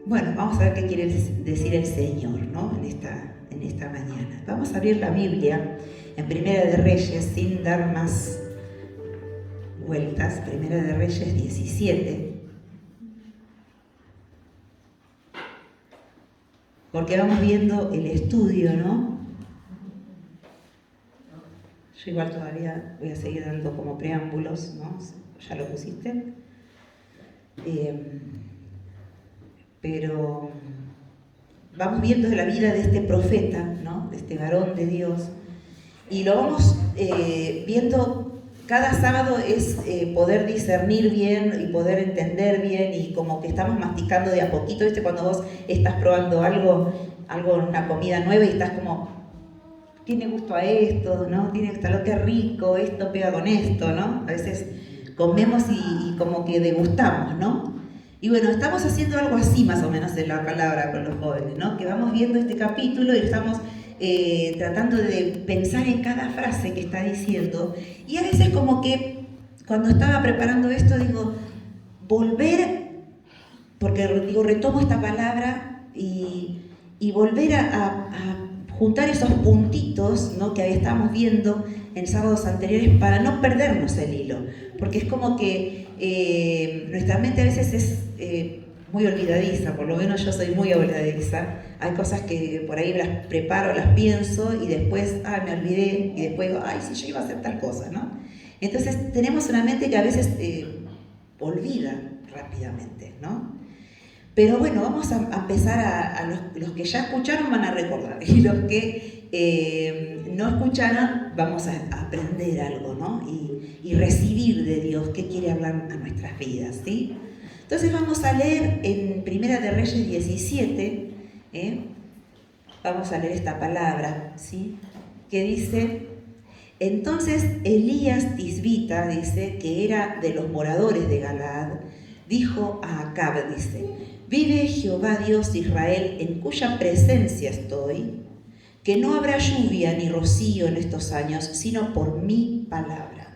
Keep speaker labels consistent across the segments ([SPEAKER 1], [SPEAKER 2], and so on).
[SPEAKER 1] bueno, vamos a ver qué quiere decir el Señor, ¿no? en esta mañana. Vamos a abrir la Biblia en Primera de Reyes sin dar más vueltas. Primera de Reyes 17. Porque vamos viendo el estudio, ¿no? Yo igual todavía voy a seguir dando como preámbulos, ¿no? ¿Ya lo pusiste? Pero vamos viendo la vida de este profeta, ¿no? De este varón de Dios, y lo vamos viendo. Cada sábado es poder discernir bien y poder entender bien, y como que estamos masticando de a poquito. Cuando vos estás probando algo, una comida nueva, y estás como, tiene gusto a esto, ¿no? Tiene hasta lo que es rico, esto pega con esto, ¿no? A veces comemos y como que degustamos, ¿no? Y bueno, estamos haciendo algo así más o menos en la palabra con los jóvenes, ¿no? Que vamos viendo este capítulo y estamos tratando de pensar en cada frase que está diciendo. Y a veces como que cuando estaba preparando esto digo, volver, porque digo, retomo esta palabra y volver a juntar esos puntitos, ¿no? Que estábamos viendo en sábados anteriores, para no perdernos el hilo, porque es como que nuestra mente a veces es muy olvidadiza. Por lo menos yo soy muy olvidadiza. Hay cosas que por ahí las preparo, las pienso y después, me olvidé, y después digo, sí, yo iba a hacer tal cosa, ¿no? Entonces tenemos una mente que a veces olvida rápidamente, ¿no? Pero bueno, vamos a empezar a los que ya escucharon van a recordar, y los que no escucharon vamos a aprender algo, ¿no? Y recibir de Dios qué quiere hablar a nuestras vidas, ¿sí? Entonces vamos a leer en Primera de Reyes 17, vamos a leer esta palabra, ¿sí? Que dice: entonces Elías Tisbita, dice, que era de los moradores de Galaad, dijo a Acab, dice: vive Jehová Dios de Israel, en cuya presencia estoy, que no habrá lluvia ni rocío en estos años, sino por mi palabra.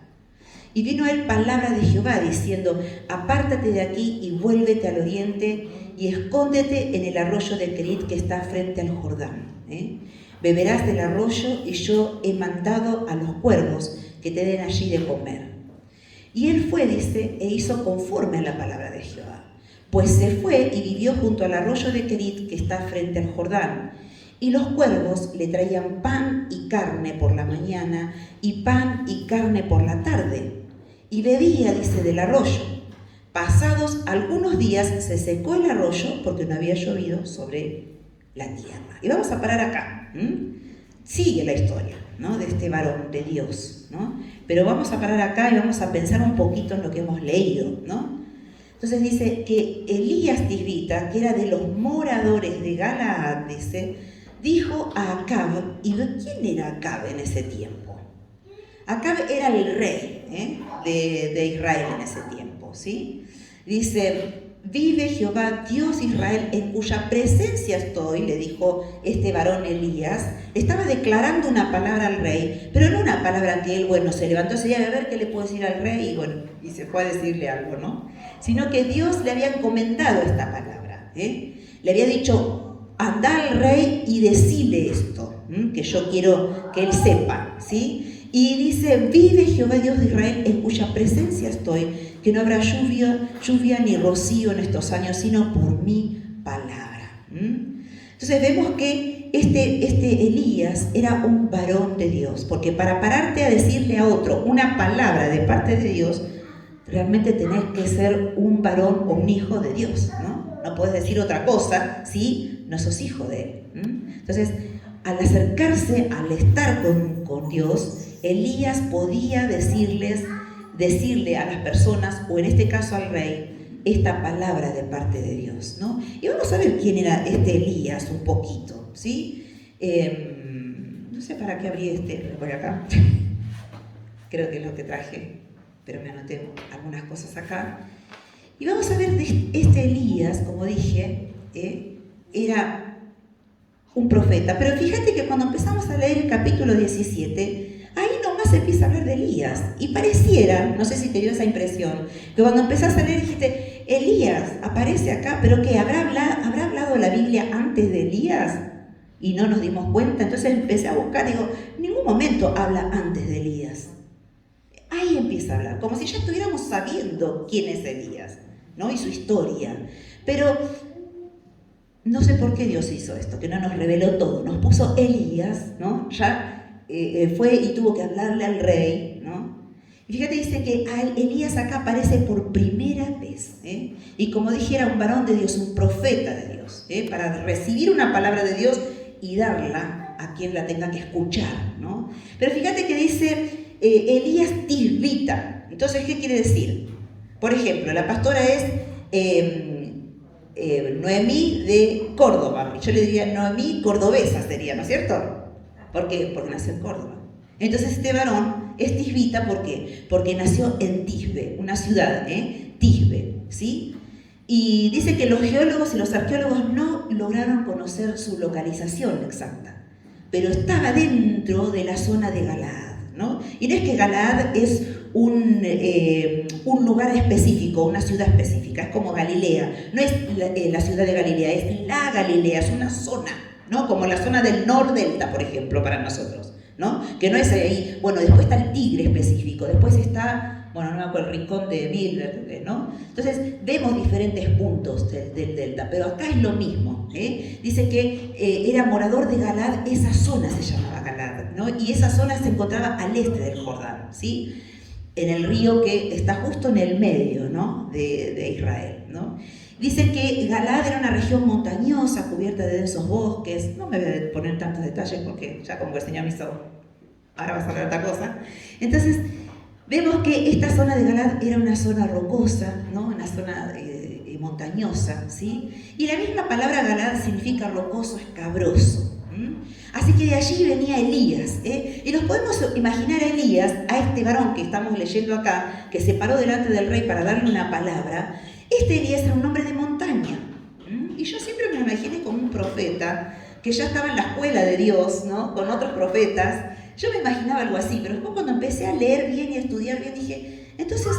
[SPEAKER 1] Y vino a él palabra de Jehová, diciendo: apártate de aquí y vuélvete al oriente, y escóndete en el arroyo de Kerit que está frente al Jordán. Beberás del arroyo, y yo he mandado a los cuervos que te den allí de comer. Y él fue, dice, e hizo conforme a la palabra de Jehová. Pues se fue y vivió junto al arroyo de Kerit que está frente al Jordán. Y los cuervos le traían pan y carne por la mañana, y pan y carne por la tarde. Y bebía, dice, del arroyo. Pasados algunos días se secó el arroyo porque no había llovido sobre la tierra. Y vamos a parar acá. Sigue la historia, ¿no? De este varón de Dios, ¿no? Pero vamos a parar acá y vamos a pensar un poquito en lo que hemos leído, ¿no? Entonces dice que Elías Tisbita, que era de los moradores de Galaad, dice, dijo a Acab. ¿Y quién era Acab en ese tiempo? Acab era el rey de Israel en ese tiempo, ¿sí? Dice: vive Jehová Dios de Israel, en cuya presencia estoy, le dijo este varón Elías. Estaba declarando una palabra al rey, pero no una palabra que él, se levantó ese día a ver qué le puedo decir al rey, y se fue a decirle algo, ¿no? Sino que Dios le había encomendado esta palabra, Le había dicho: anda al rey y decile esto, que yo quiero que él sepa, ¿sí? Y dice: vive Jehová Dios de Israel, en cuya presencia estoy, que no habrá lluvia ni rocío en estos años, sino por mi palabra. Entonces vemos que este Elías era un varón de Dios, porque para pararte a decirle a otro una palabra de parte de Dios, realmente tenés que ser un varón o un hijo de Dios, ¿no? No podés decir otra cosa si no sos hijo de él. Entonces, al acercarse, al estar con Dios, Elías podía decirle a las personas, o en este caso al rey, esta palabra de parte de Dios, ¿no? Y vamos a ver quién era este Elías un poquito, ¿sí? No sé para qué abrí por acá. Creo que es lo que traje, pero me anoté algunas cosas acá. Y vamos a ver de este Elías, como dije, era un profeta. Pero fíjate que cuando empezamos a leer el capítulo 17, ahí nomás empieza a hablar de Elías. Y pareciera, no sé si te dio esa impresión, que cuando empezás a leer dijiste, Elías aparece acá, pero ¿qué? ¿Habrá hablado la Biblia antes de Elías? Y no nos dimos cuenta. Entonces empecé a buscar, digo, en ningún momento habla antes de Elías. Ahí empieza a hablar, como si ya estuviéramos sabiendo quién es Elías, ¿no? Y su historia. Pero no sé por qué Dios hizo esto, que no nos reveló todo. Nos puso Elías, ¿no? Ya fue y tuvo que hablarle al rey, ¿no? Y fíjate, dice que Elías acá aparece por primera vez, ¿eh? Y como dije, era un varón de Dios, un profeta de Dios, ¿eh? Para recibir una palabra de Dios y darla a quien la tenga que escuchar, ¿no? Pero fíjate que dice Elías Tisbita. Entonces, ¿qué quiere decir? Por ejemplo, la pastora es Noemí de Córdoba. Yo le diría Noemí cordobesa sería, ¿no es cierto? ¿Por qué? Porque nació en Córdoba. Entonces este varón es tisbita, ¿por qué? Porque nació en Tisbe, una ciudad, Tisbe, ¿sí? Y dice que los geólogos y los arqueólogos no lograron conocer su localización exacta, pero estaba dentro de la zona de Galaad, ¿no? Y no es que Galaad es un lugar específico, una ciudad específica, es como Galilea, no es la ciudad de Galilea, es la Galilea, es una zona, ¿no? Como la zona del Nordelta, por ejemplo, para nosotros, ¿no? Que no es ahí, bueno, después está el Tigre específico, después está, bueno, no me acuerdo, el rincón de Milberg, ¿no? Entonces, vemos diferentes puntos del delta, pero acá es lo mismo, ¿eh? Dice que era morador de Galaad, esa zona se llamaba Galaad, ¿no? Y esa zona se encontraba al este del Jordán, ¿sí? En el río que está justo en el medio, ¿no? de Israel, ¿no? Dice que Galaad era una región montañosa, cubierta de densos bosques. No me voy a poner tantos detalles porque ya como el Señor me hizo, ahora vas a hablar otra cosa. Entonces, vemos que esta zona de Galaad era una zona rocosa, ¿no? Una zona montañosa, ¿sí? Y la misma palabra Galaad significa rocoso, escabroso. Así que de allí venía Elías, y nos podemos imaginar a Elías, a este varón que estamos leyendo acá, que se paró delante del rey para darle una palabra. Este Elías era un hombre de montaña, y yo siempre me lo imaginé como un profeta que ya estaba en la escuela de Dios, ¿no? Con otros profetas. Yo me imaginaba algo así, pero después cuando empecé a leer bien y a estudiar bien dije, entonces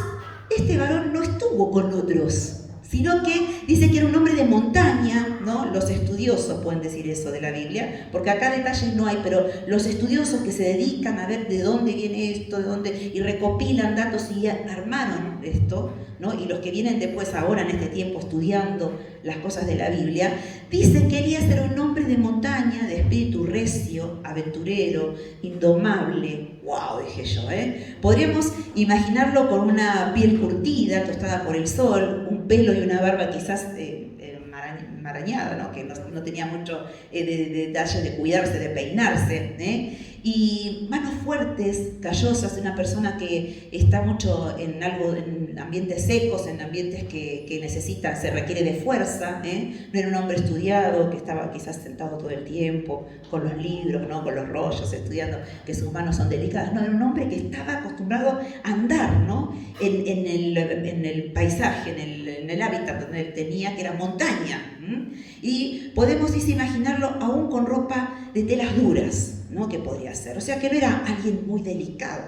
[SPEAKER 1] este varón no estuvo con otros, sino que dice que era un hombre de montaña, ¿no? Los estudiosos pueden decir eso de la Biblia, porque acá detalles no hay, pero los estudiosos que se dedican a ver de dónde viene esto, de dónde, y recopilan datos y armaron esto, ¿no? Y los que vienen después ahora en este tiempo estudiando las cosas de la Biblia, dicen que Elías era un hombre de montaña, de espíritu recio, aventurero, indomable. ¡Wow! Dije yo, Podríamos imaginarlo con una piel curtida, tostada por el sol, un pelo y una barba quizás marañada, ¿no? Que no tenía mucho detalle de cuidarse, de peinarse, y manos fuertes, callosas, una persona que está mucho en ambientes secos, en ambientes que necesitan, se requiere de fuerza, no era un hombre estudiado, que estaba quizás sentado todo el tiempo, con los libros, ¿no? Con los rollos, estudiando, que sus manos son delicadas, no, era un hombre que estaba acostumbrado a andar, ¿no? en el paisaje, en el hábitat donde él tenía, que era montaña, y podemos imaginarlo aún con ropa de telas duras, ¿no? Que podría ser, o sea que no era alguien muy delicado,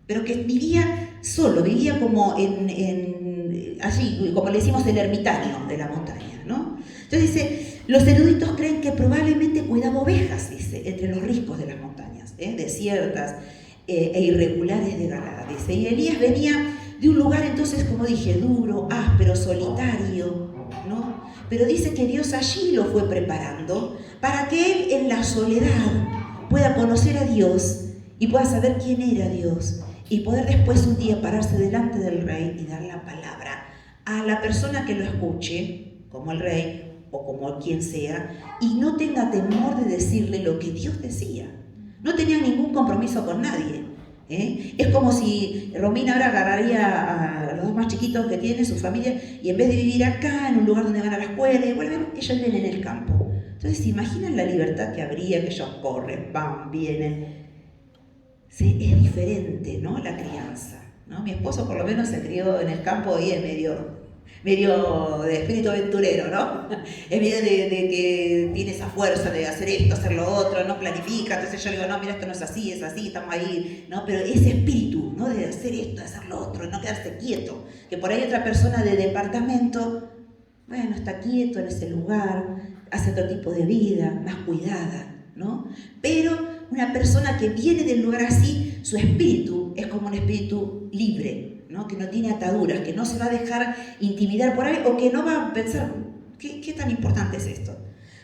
[SPEAKER 1] pero que vivía solo, vivía como allí, como le decimos, el ermitaño de la montaña, ¿no? Entonces dice, los eruditos creen que probablemente cuidaba ovejas, dice, entre los riscos de las montañas, desiertas e irregulares de Galaad, dice, y Elías venía de un lugar entonces, como dije, duro, áspero, solitario, ¿no? Pero dice que Dios allí lo fue preparando para que él en la soledad pueda conocer a Dios y pueda saber quién era Dios y poder después un día pararse delante del rey y dar la palabra a la persona que lo escuche, como el rey o como quien sea, y no tenga temor de decirle lo que Dios decía. No tenía ningún compromiso con nadie. Es como si Romina ahora agarraría a los dos más chiquitos que tiene, su familia, y en vez de vivir acá, en un lugar donde van a la escuela y vuelven, ellos viven en el campo. Entonces, ¿se imaginan la libertad que habría? Que ellos corren, van, vienen. Sí, es diferente, ¿no? La crianza, ¿no? Mi esposo por lo menos se crió en el campo y es medio medio de espíritu aventurero, ¿no? En medio de que tiene esa fuerza de hacer esto, hacer lo otro, no planifica, entonces yo le digo, no, mira, esto no es así, estamos ahí, ¿no? Pero ese espíritu, ¿no? De hacer esto, de hacer lo otro, de no quedarse quieto, que por ahí otra persona de departamento, bueno, está quieto en ese lugar, hace otro tipo de vida, más cuidada, ¿no? Pero una persona que viene del lugar así, su espíritu es como un espíritu libre, ¿no? Que no tiene ataduras, que no se va a dejar intimidar por ahí o que no va a pensar, ¿qué tan importante es esto?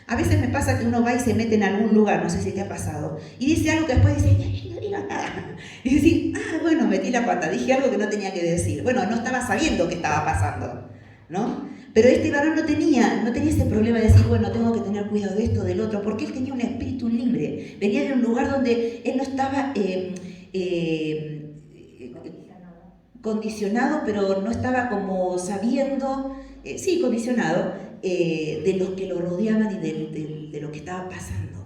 [SPEAKER 1] A veces me pasa que uno va y se mete en algún lugar, no sé si te ha pasado, y dice algo que después dice, no diga nada. Y dice, bueno, metí la pata, dije algo que no tenía que decir. Bueno, no estaba sabiendo qué estaba pasando, ¿no? Pero este varón no tenía ese problema de decir, bueno, tengo que tener cuidado de esto, del otro, porque él tenía un espíritu libre. Venía de un lugar donde él no estaba condicionado, pero no estaba como sabiendo, sí, condicionado, de los que lo rodeaban y de lo que estaba pasando.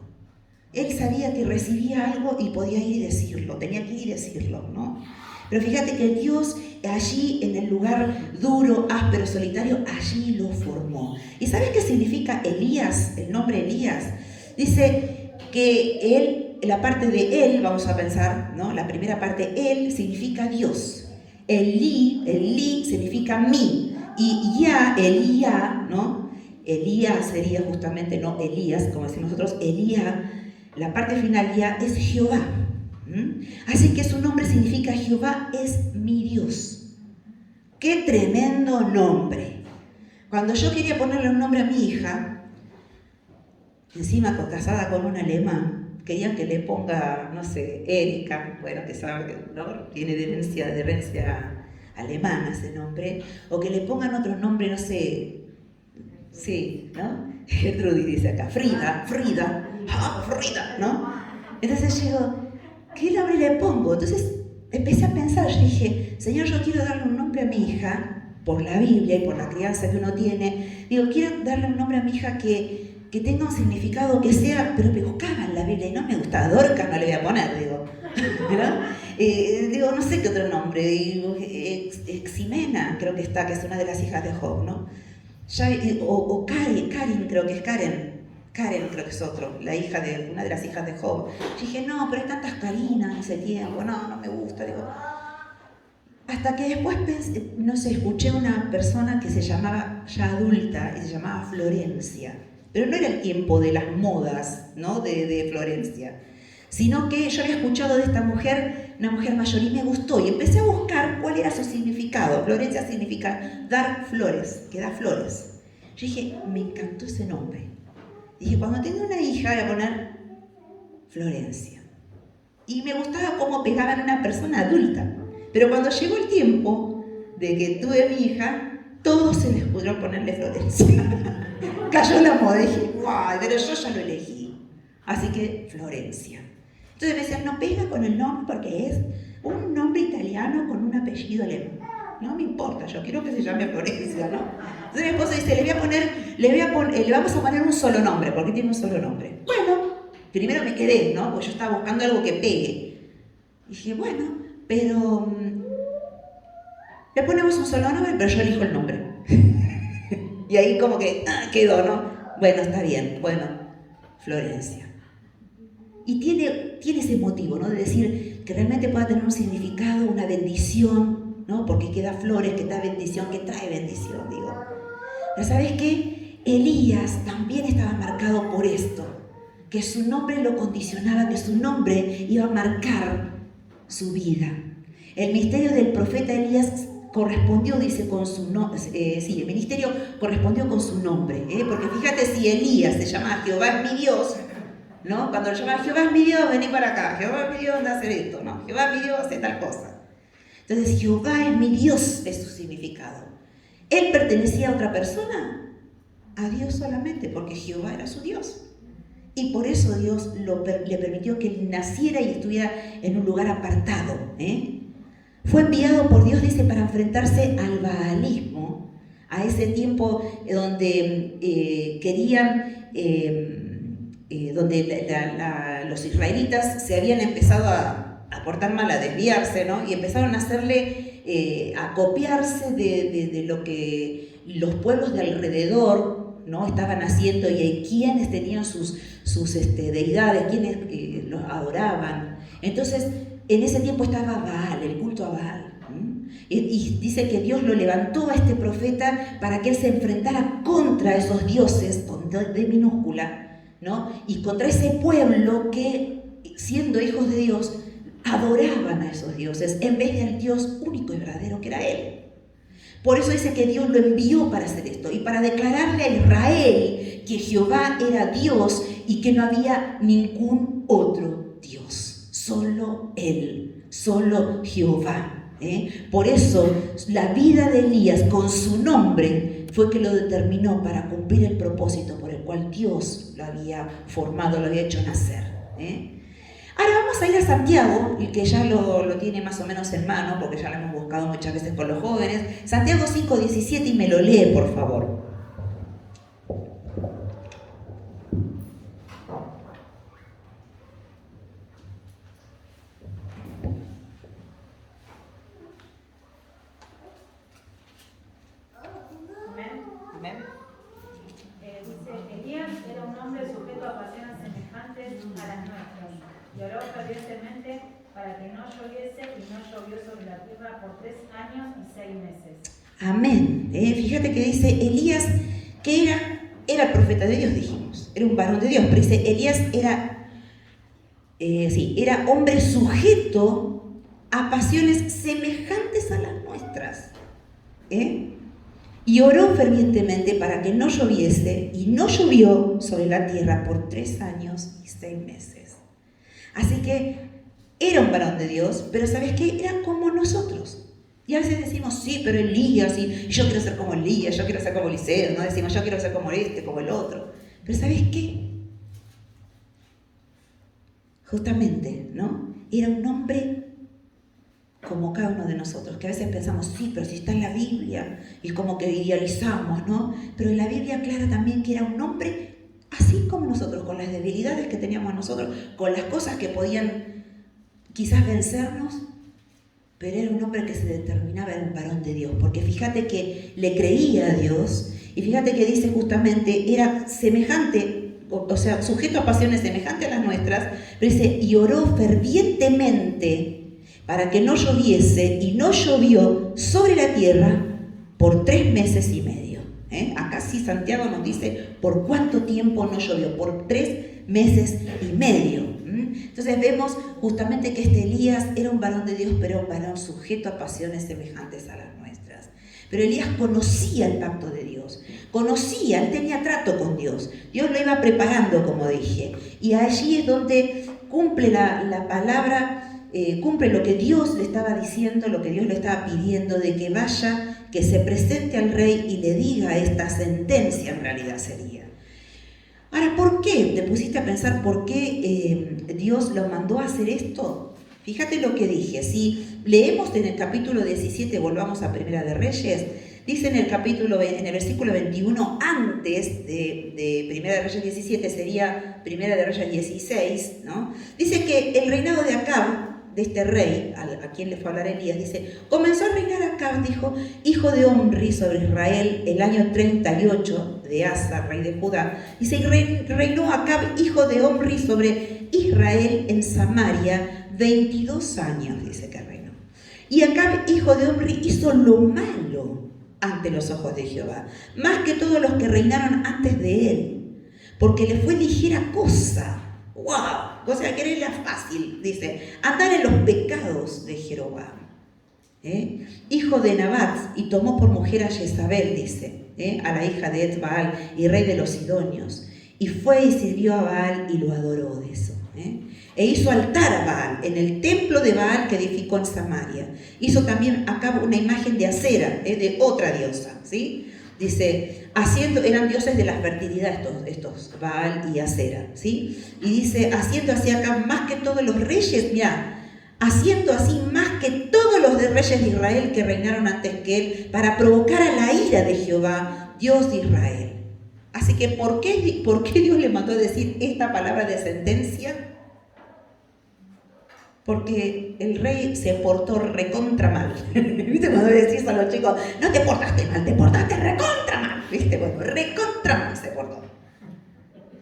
[SPEAKER 1] Él sabía que recibía algo y podía ir y decirlo, tenía que ir y decirlo, ¿no? Pero fíjate que Dios allí en el lugar duro, áspero, solitario, allí lo formó. ¿Y sabes qué significa Elías? El nombre Elías. Dice que él, la parte de él, vamos a pensar, ¿no? La primera parte, él, significa Dios. El li significa mí. Y ya, Elía, ¿no? Elías sería justamente, no Elías, como decimos nosotros, Elía, la parte final ya es Jehová. Así que su nombre significa Jehová es mi Dios. ¡Qué tremendo nombre! Cuando yo quería ponerle un nombre a mi hija, encima casada con un alemán, querían que le ponga, no sé, Erika, bueno, que sabe, ¿no? Tiene de herencia alemana ese nombre, o que le pongan otro nombre, no sé, sí, ¿no? Gertrudis dice acá, Frida, ¿no? Entonces yo digo, ¿qué nombre le pongo? Entonces empecé a pensar, yo dije, Señor, yo quiero darle un nombre a mi hija, por la Biblia y por la crianza que uno tiene. Digo, quiero darle un nombre a mi hija que tenga un significado, que sea, pero me buscaba en la Biblia y no me gustaba. Dorcas no le voy a poner, digo. ¿No? Digo, no sé qué otro nombre. Digo, Eximena, creo que está, que es una de las hijas de Job, ¿no? O Karen, creo que es Karen. Karen creo que es otro, la hija de una de las hijas de Job. Yo dije, no, pero hay tantas Karinas en ese tiempo, no me gusta, digo. Hasta que después pensé, no sé, escuché una persona que se llamaba, ya adulta, y se llamaba Florencia. Pero no era el tiempo de las modas, ¿no? de Florencia. Sino que yo había escuchado de esta mujer, una mujer mayor, y me gustó. Y empecé a buscar cuál era su significado. Florencia significa dar flores, que da flores. Yo dije, me encantó ese nombre. Dije, cuando tenga una hija voy a poner Florencia. Y me gustaba cómo pegaban a una persona adulta. Pero cuando llegó el tiempo de que tuve mi hija, todos se les pudieron ponerle Florencia. Cayó la moda y dije, guau, pero yo ya lo elegí. Así que Florencia. Entonces me decían, no pega con el nombre porque es un nombre italiano con un apellido alemán. No me importa, yo quiero que se llame Florencia, ¿no? Entonces mi esposa dice, le vamos a poner un solo nombre, porque tiene un solo nombre. Bueno, primero me quedé, ¿no? Porque yo estaba buscando algo que pegue. Y dije, bueno, pero le ponemos un solo nombre, pero yo elijo el nombre. Y ahí como que quedó, ¿no? Bueno, está bien, bueno, Florencia. Y tiene ese motivo, ¿no? De decir que realmente pueda tener un significado, una bendición, ¿no? Porque que da flores, que da bendición, que trae bendición, digo. Pero ¿sabes qué? Elías también estaba marcado por esto, que su nombre lo condicionaba, que su nombre iba a marcar su vida. El misterio del profeta Elías correspondió, dice, con su nombre, el ministerio correspondió con su nombre, porque fíjate, si Elías se llamaba Jehová es mi Dios, ¿no? Cuando lo llamaba Jehová es mi Dios, vení para acá, Jehová es mi Dios, anda a hacer esto, ¿no? Jehová es mi Dios, hace tal cosa. Entonces, Jehová es mi Dios, es su significado. ¿Él pertenecía a otra persona? A Dios solamente, porque Jehová era su Dios. Y por eso Dios le permitió que él naciera y estuviera en un lugar apartado. Fue enviado por Dios, dice, para enfrentarse al baalismo, a ese tiempo donde querían, donde los israelitas se habían empezado a portar mal, a desviarse, ¿no? Y empezaron a hacerle, a copiarse de lo que los pueblos de alrededor, ¿no?, estaban haciendo, y quienes tenían sus deidades, quienes los adoraban. Entonces, en ese tiempo estaba Baal, el culto a Baal. Y dice que Dios lo levantó a este profeta para que él se enfrentara contra esos dioses, con D minúscula, ¿no?, y contra ese pueblo que, siendo hijos de Dios, adoraban a esos dioses en vez del Dios único y verdadero que era Él. Por eso dice que Dios lo envió para hacer esto y para declararle a Israel que Jehová era Dios y que no había ningún otro Dios, solo Él, solo Jehová. Por eso la vida de Elías con su nombre fue que lo determinó para cumplir el propósito por el cual Dios lo había formado, lo había hecho nacer. Ahora vamos a ir a Santiago, el que ya lo tiene más o menos en mano, porque ya lo hemos buscado muchas veces con los jóvenes. Santiago 5:17, y me lo lee, por favor.
[SPEAKER 2] Dice, Elías era un hombre sujeto a pasiones semejantes a las nuestras, y oró fervientemente para que no lloviese, y no llovió sobre la tierra por 3 años y 6 meses.
[SPEAKER 1] Amén. Fíjate que dice Elías, que era profeta de Dios, dijimos, era un varón de Dios, pero dice Elías era hombre sujeto a pasiones semejantes a las nuestras. Y oró fervientemente para que no lloviese, y no llovió sobre la tierra por 3 años y 6 meses. Así que era un varón de Dios, pero ¿sabes qué? Era como nosotros. Y a veces decimos, sí, pero Elías, y yo quiero ser como Elías, yo quiero ser como Eliseo, ¿no? Decimos, yo quiero ser como como el otro. Pero ¿sabes qué? Justamente, ¿no? Era un hombre como cada uno de nosotros, que a veces pensamos, sí, pero si está en la Biblia, y como que idealizamos, ¿no? Pero en la Biblia aclara también que era un hombre así como nosotros, con las debilidades que teníamos nosotros, con las cosas que podían quizás vencernos, pero era un hombre que se determinaba, era un varón de Dios, porque fíjate que le creía a Dios, y fíjate que dice justamente, era semejante, o sea, sujeto a pasiones semejantes a las nuestras, pero dice, y oró fervientemente para que no lloviese, y no llovió sobre la tierra por 3 meses y medio. Acá sí Santiago nos dice por cuánto tiempo no llovió, por 3 meses y medio. Entonces vemos justamente que este Elías era un varón de Dios, pero un varón sujeto a pasiones semejantes a las nuestras. Pero Elías conocía el pacto de Dios, él tenía trato con Dios, Dios lo iba preparando, como dije, y allí es donde cumple la palabra, cumple lo que Dios le estaba diciendo, lo que Dios le estaba pidiendo, de que vaya, que se presente al rey y le diga esta sentencia, en realidad sería. Ahora, ¿por qué? ¿Te pusiste a pensar por qué Dios lo mandó a hacer esto? Fíjate lo que dije. Si leemos en el capítulo 17, volvamos a Primera de Reyes, dice en el versículo 21, antes de Primera de Reyes 17, sería Primera de Reyes 16, ¿no? Dice que el reinado de Acab, de este rey, a quien le fue a hablar Elías, dice, comenzó a reinar Acab, dijo, hijo de Omri, sobre Israel, el año 38 de Asa, rey de Judá. Dice, reinó Acab, hijo de Omri, sobre Israel en Samaria, 22 años, dice que reinó. Y Acab, hijo de Omri, hizo lo malo ante los ojos de Jehová, más que todos los que reinaron antes de él, porque le fue ligera cosa. ¡Wow! O sea, quererla fácil, dice, andar en los pecados de Jeroboam, hijo de Nabat, y tomó por mujer a Jezabel, dice, a la hija de Baal y rey de los Sidonios, y fue y sirvió a Baal y lo adoró de eso, e hizo altar a Baal en el templo de Baal que edificó en Samaria. Hizo también a cabo una imagen de Acera, de otra diosa, ¿sí? Dice, eran dioses de la fertilidad estos Baal y Acera, ¿sí? Y dice, haciendo así acá más que todos los reyes, mirá, haciendo así más que todos los reyes de Israel que reinaron antes que él, para provocar a la ira de Jehová, Dios de Israel. Así que, ¿por qué Dios le mandó a decir esta palabra de sentencia? porque el rey se portó recontra mal. ¿Viste cuando decís a los chicos, no te portaste mal, te portaste recontra mal? ¿Viste? Bueno, recontra mal se portó.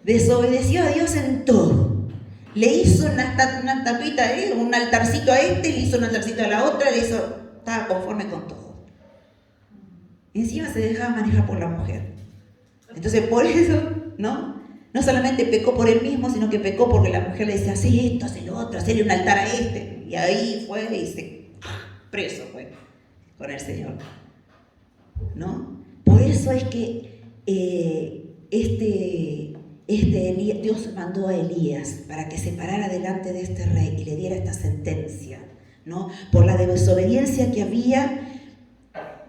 [SPEAKER 1] Desobedeció a Dios en todo. Le hizo una estatuita, un altarcito a este, le hizo un altarcito a la otra, estaba conforme con todo. Y encima se dejaba manejar por la mujer. Entonces por eso, ¿no? No solamente pecó por él mismo, sino que pecó porque la mujer le decía, haz esto, haz el otro, hazle un altar a este. Y ahí fue y se preso fue con el Señor. ¿No? Por eso es que Dios mandó a Elías para que se parara delante de este rey y le diera esta sentencia, ¿no? Por la desobediencia que había,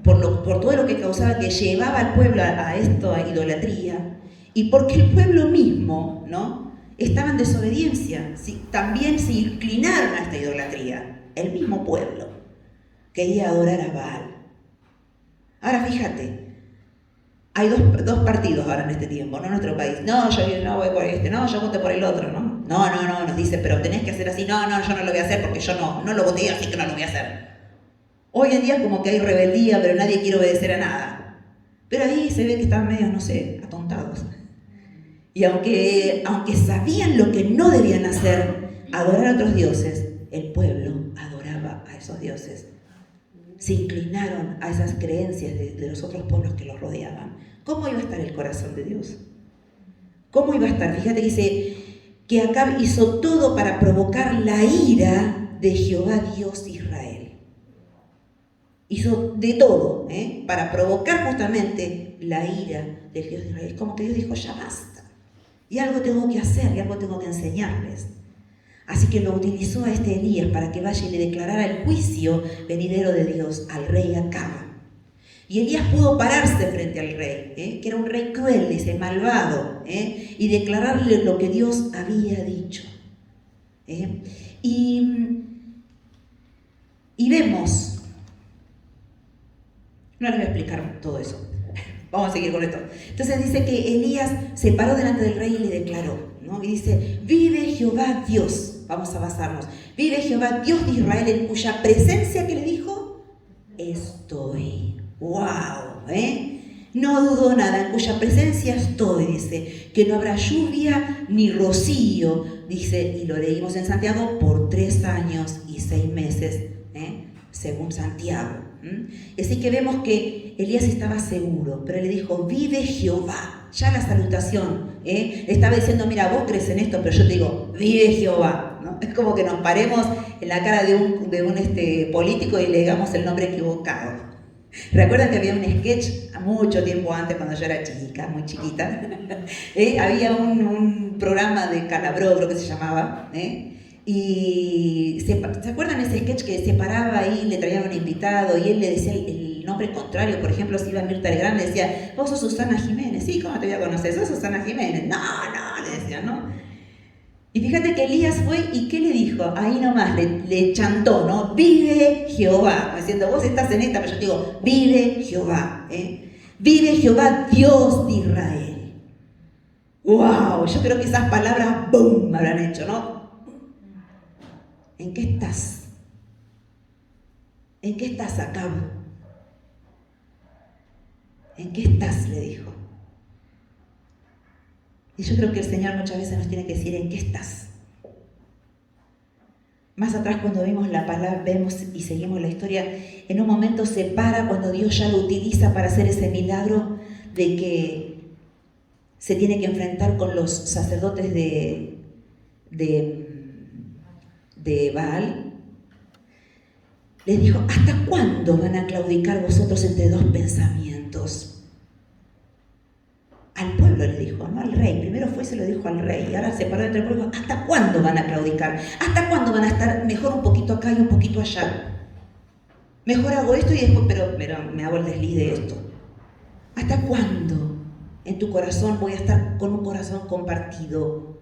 [SPEAKER 1] por todo lo que causaba, que llevaba al pueblo a esto, a idolatría. Y porque el pueblo mismo, ¿no? Estaba en desobediencia, también se inclinaron a esta idolatría. El mismo pueblo quería adorar a Baal. Ahora fíjate, hay dos partidos ahora en este tiempo, ¿no? En nuestro país. No, yo no voy por este, no, yo voté por el otro, ¿no? No, nos dice, pero tenés que hacer así. No, yo no lo voy a hacer porque yo no lo voté, así que no lo voy a hacer. Hoy en día es como que hay rebeldía, pero nadie quiere obedecer a nada. Pero ahí se ve que están medio, no sé, atontados. Y aunque sabían lo que no debían hacer, adorar a otros dioses, el pueblo adoraba a esos dioses. Se inclinaron a esas creencias de los otros pueblos que los rodeaban. ¿Cómo iba a estar el corazón de Dios? ¿Cómo iba a estar? Fíjate que dice que Acab hizo todo para provocar la ira de Jehová Dios de Israel. Hizo de todo, para provocar justamente la ira del Dios de Israel. Es como que Dios dijo, ya basta. Y algo tengo que hacer, y algo tengo que enseñarles. Así que lo utilizó a este Elías para que vaya y le declarara el juicio venidero de Dios al rey Acab. Y Elías pudo pararse frente al rey, que era un rey cruel, dice, malvado, y declararle lo que Dios había dicho. Y vemos, no les voy a explicar todo eso. Vamos a seguir con esto. Entonces dice que Elías se paró delante del rey y le declaró, ¿no? Y dice, vive Jehová Dios, vamos a basarnos, vive Jehová Dios de Israel, en cuya presencia, que le dijo, estoy. ¡Wow! No dudó nada, en cuya presencia estoy, dice, que no habrá lluvia ni rocío, dice, y lo leímos en Santiago, por 3 años y 6 meses, según Santiago. Así que vemos que Elías estaba seguro, pero le dijo, vive Jehová. Ya la salutación, estaba diciendo, mira, vos crees en esto, pero yo te digo, vive Jehová, ¿no? Es como que nos paremos en la cara de un político y le digamos el nombre equivocado. ¿Recuerdan que había un sketch mucho tiempo antes, cuando yo era chica, muy chiquita? Había un programa de Calabró, creo que se llamaba, y ¿se acuerdan ese sketch que se paraba ahí, le traían un invitado y él le decía el nombre contrario? Por ejemplo, si iba Mirta Legrand, le decía, vos sos Susana Jiménez. Sí, ¿cómo te voy a conocer? Sos Susana Jiménez. No, le decía, ¿no? Y fíjate que Elías fue y ¿qué le dijo? Ahí nomás le chantó, ¿no? Vive Jehová. Diciendo, vos estás en esta, pero yo te digo, vive Jehová. Vive Jehová, Dios de Israel. ¡Wow! Yo creo que esas palabras, ¡boom!, me habrán hecho, ¿no? ¿En qué estás? ¿En qué estás, Acab? ¿En qué estás?, le dijo. Y yo creo que el Señor muchas veces nos tiene que decir, ¿en qué estás? Más atrás, cuando vemos la palabra, vemos y seguimos la historia, en un momento se para cuando Dios ya lo utiliza para hacer ese milagro de que se tiene que enfrentar con los sacerdotes de Baal. Les dijo, ¿hasta cuándo van a claudicar vosotros entre dos pensamientos? Al pueblo le dijo, no al rey. Primero fue y se lo dijo al rey. Y ahora se paró entre el pueblo. ¿Hasta cuándo van a claudicar? ¿Hasta cuándo van a estar mejor un poquito acá y un poquito allá? Mejor hago esto y después, pero me hago el desliz de esto. ¿Hasta cuándo en tu corazón voy a estar con un corazón compartido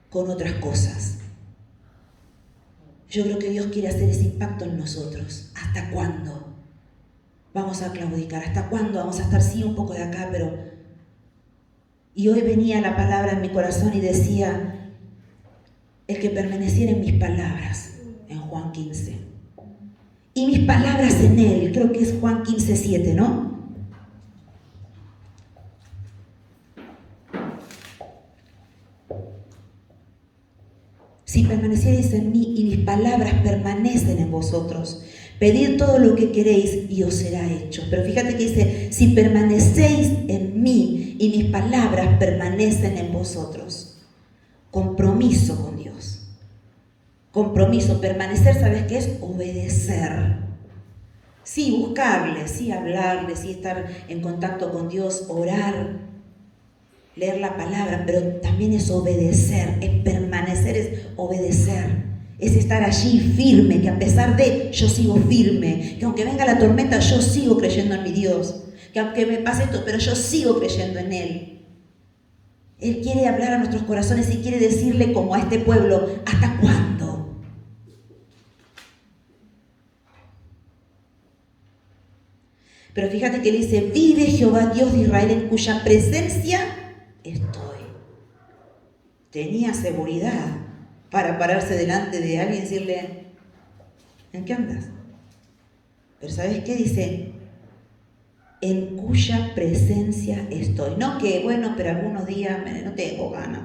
[SPEAKER 1] con otras cosas? Yo creo que Dios quiere hacer ese impacto en nosotros. ¿Hasta cuándo vamos a claudicar? ¿Hasta cuándo vamos a estar, sí, un poco de acá, pero... Y hoy venía la palabra en mi corazón y decía, el que permaneciera en mis palabras, en Juan 15. Y mis palabras en él, creo que es Juan 15:7, ¿no? Si permanecierais en mí y mis palabras permanecen en vosotros, pedid todo lo que queréis y os será hecho. Pero fíjate que dice, si permanecéis en mí y mis palabras permanecen en vosotros. Compromiso con Dios. Compromiso, permanecer, ¿sabes qué es? Obedecer. Sí, buscarle, sí, hablarle, sí, estar en contacto con Dios, orar, leer la palabra, pero también es obedecer, es permanecer, es obedecer, es estar allí firme, que a pesar de, yo sigo firme, que aunque venga la tormenta, yo sigo creyendo en mi Dios, que aunque me pase esto, pero yo sigo creyendo en Él. Él quiere hablar a nuestros corazones y quiere decirle como a este pueblo, ¿hasta cuándo? Pero fíjate que le dice, vive Jehová Dios de Israel en cuya presencia estoy. Tenía seguridad para pararse delante de alguien y decirle, ¿en qué andas? Pero ¿sabes qué dice? En cuya presencia estoy. No que, bueno, pero algunos días no tengo ganas.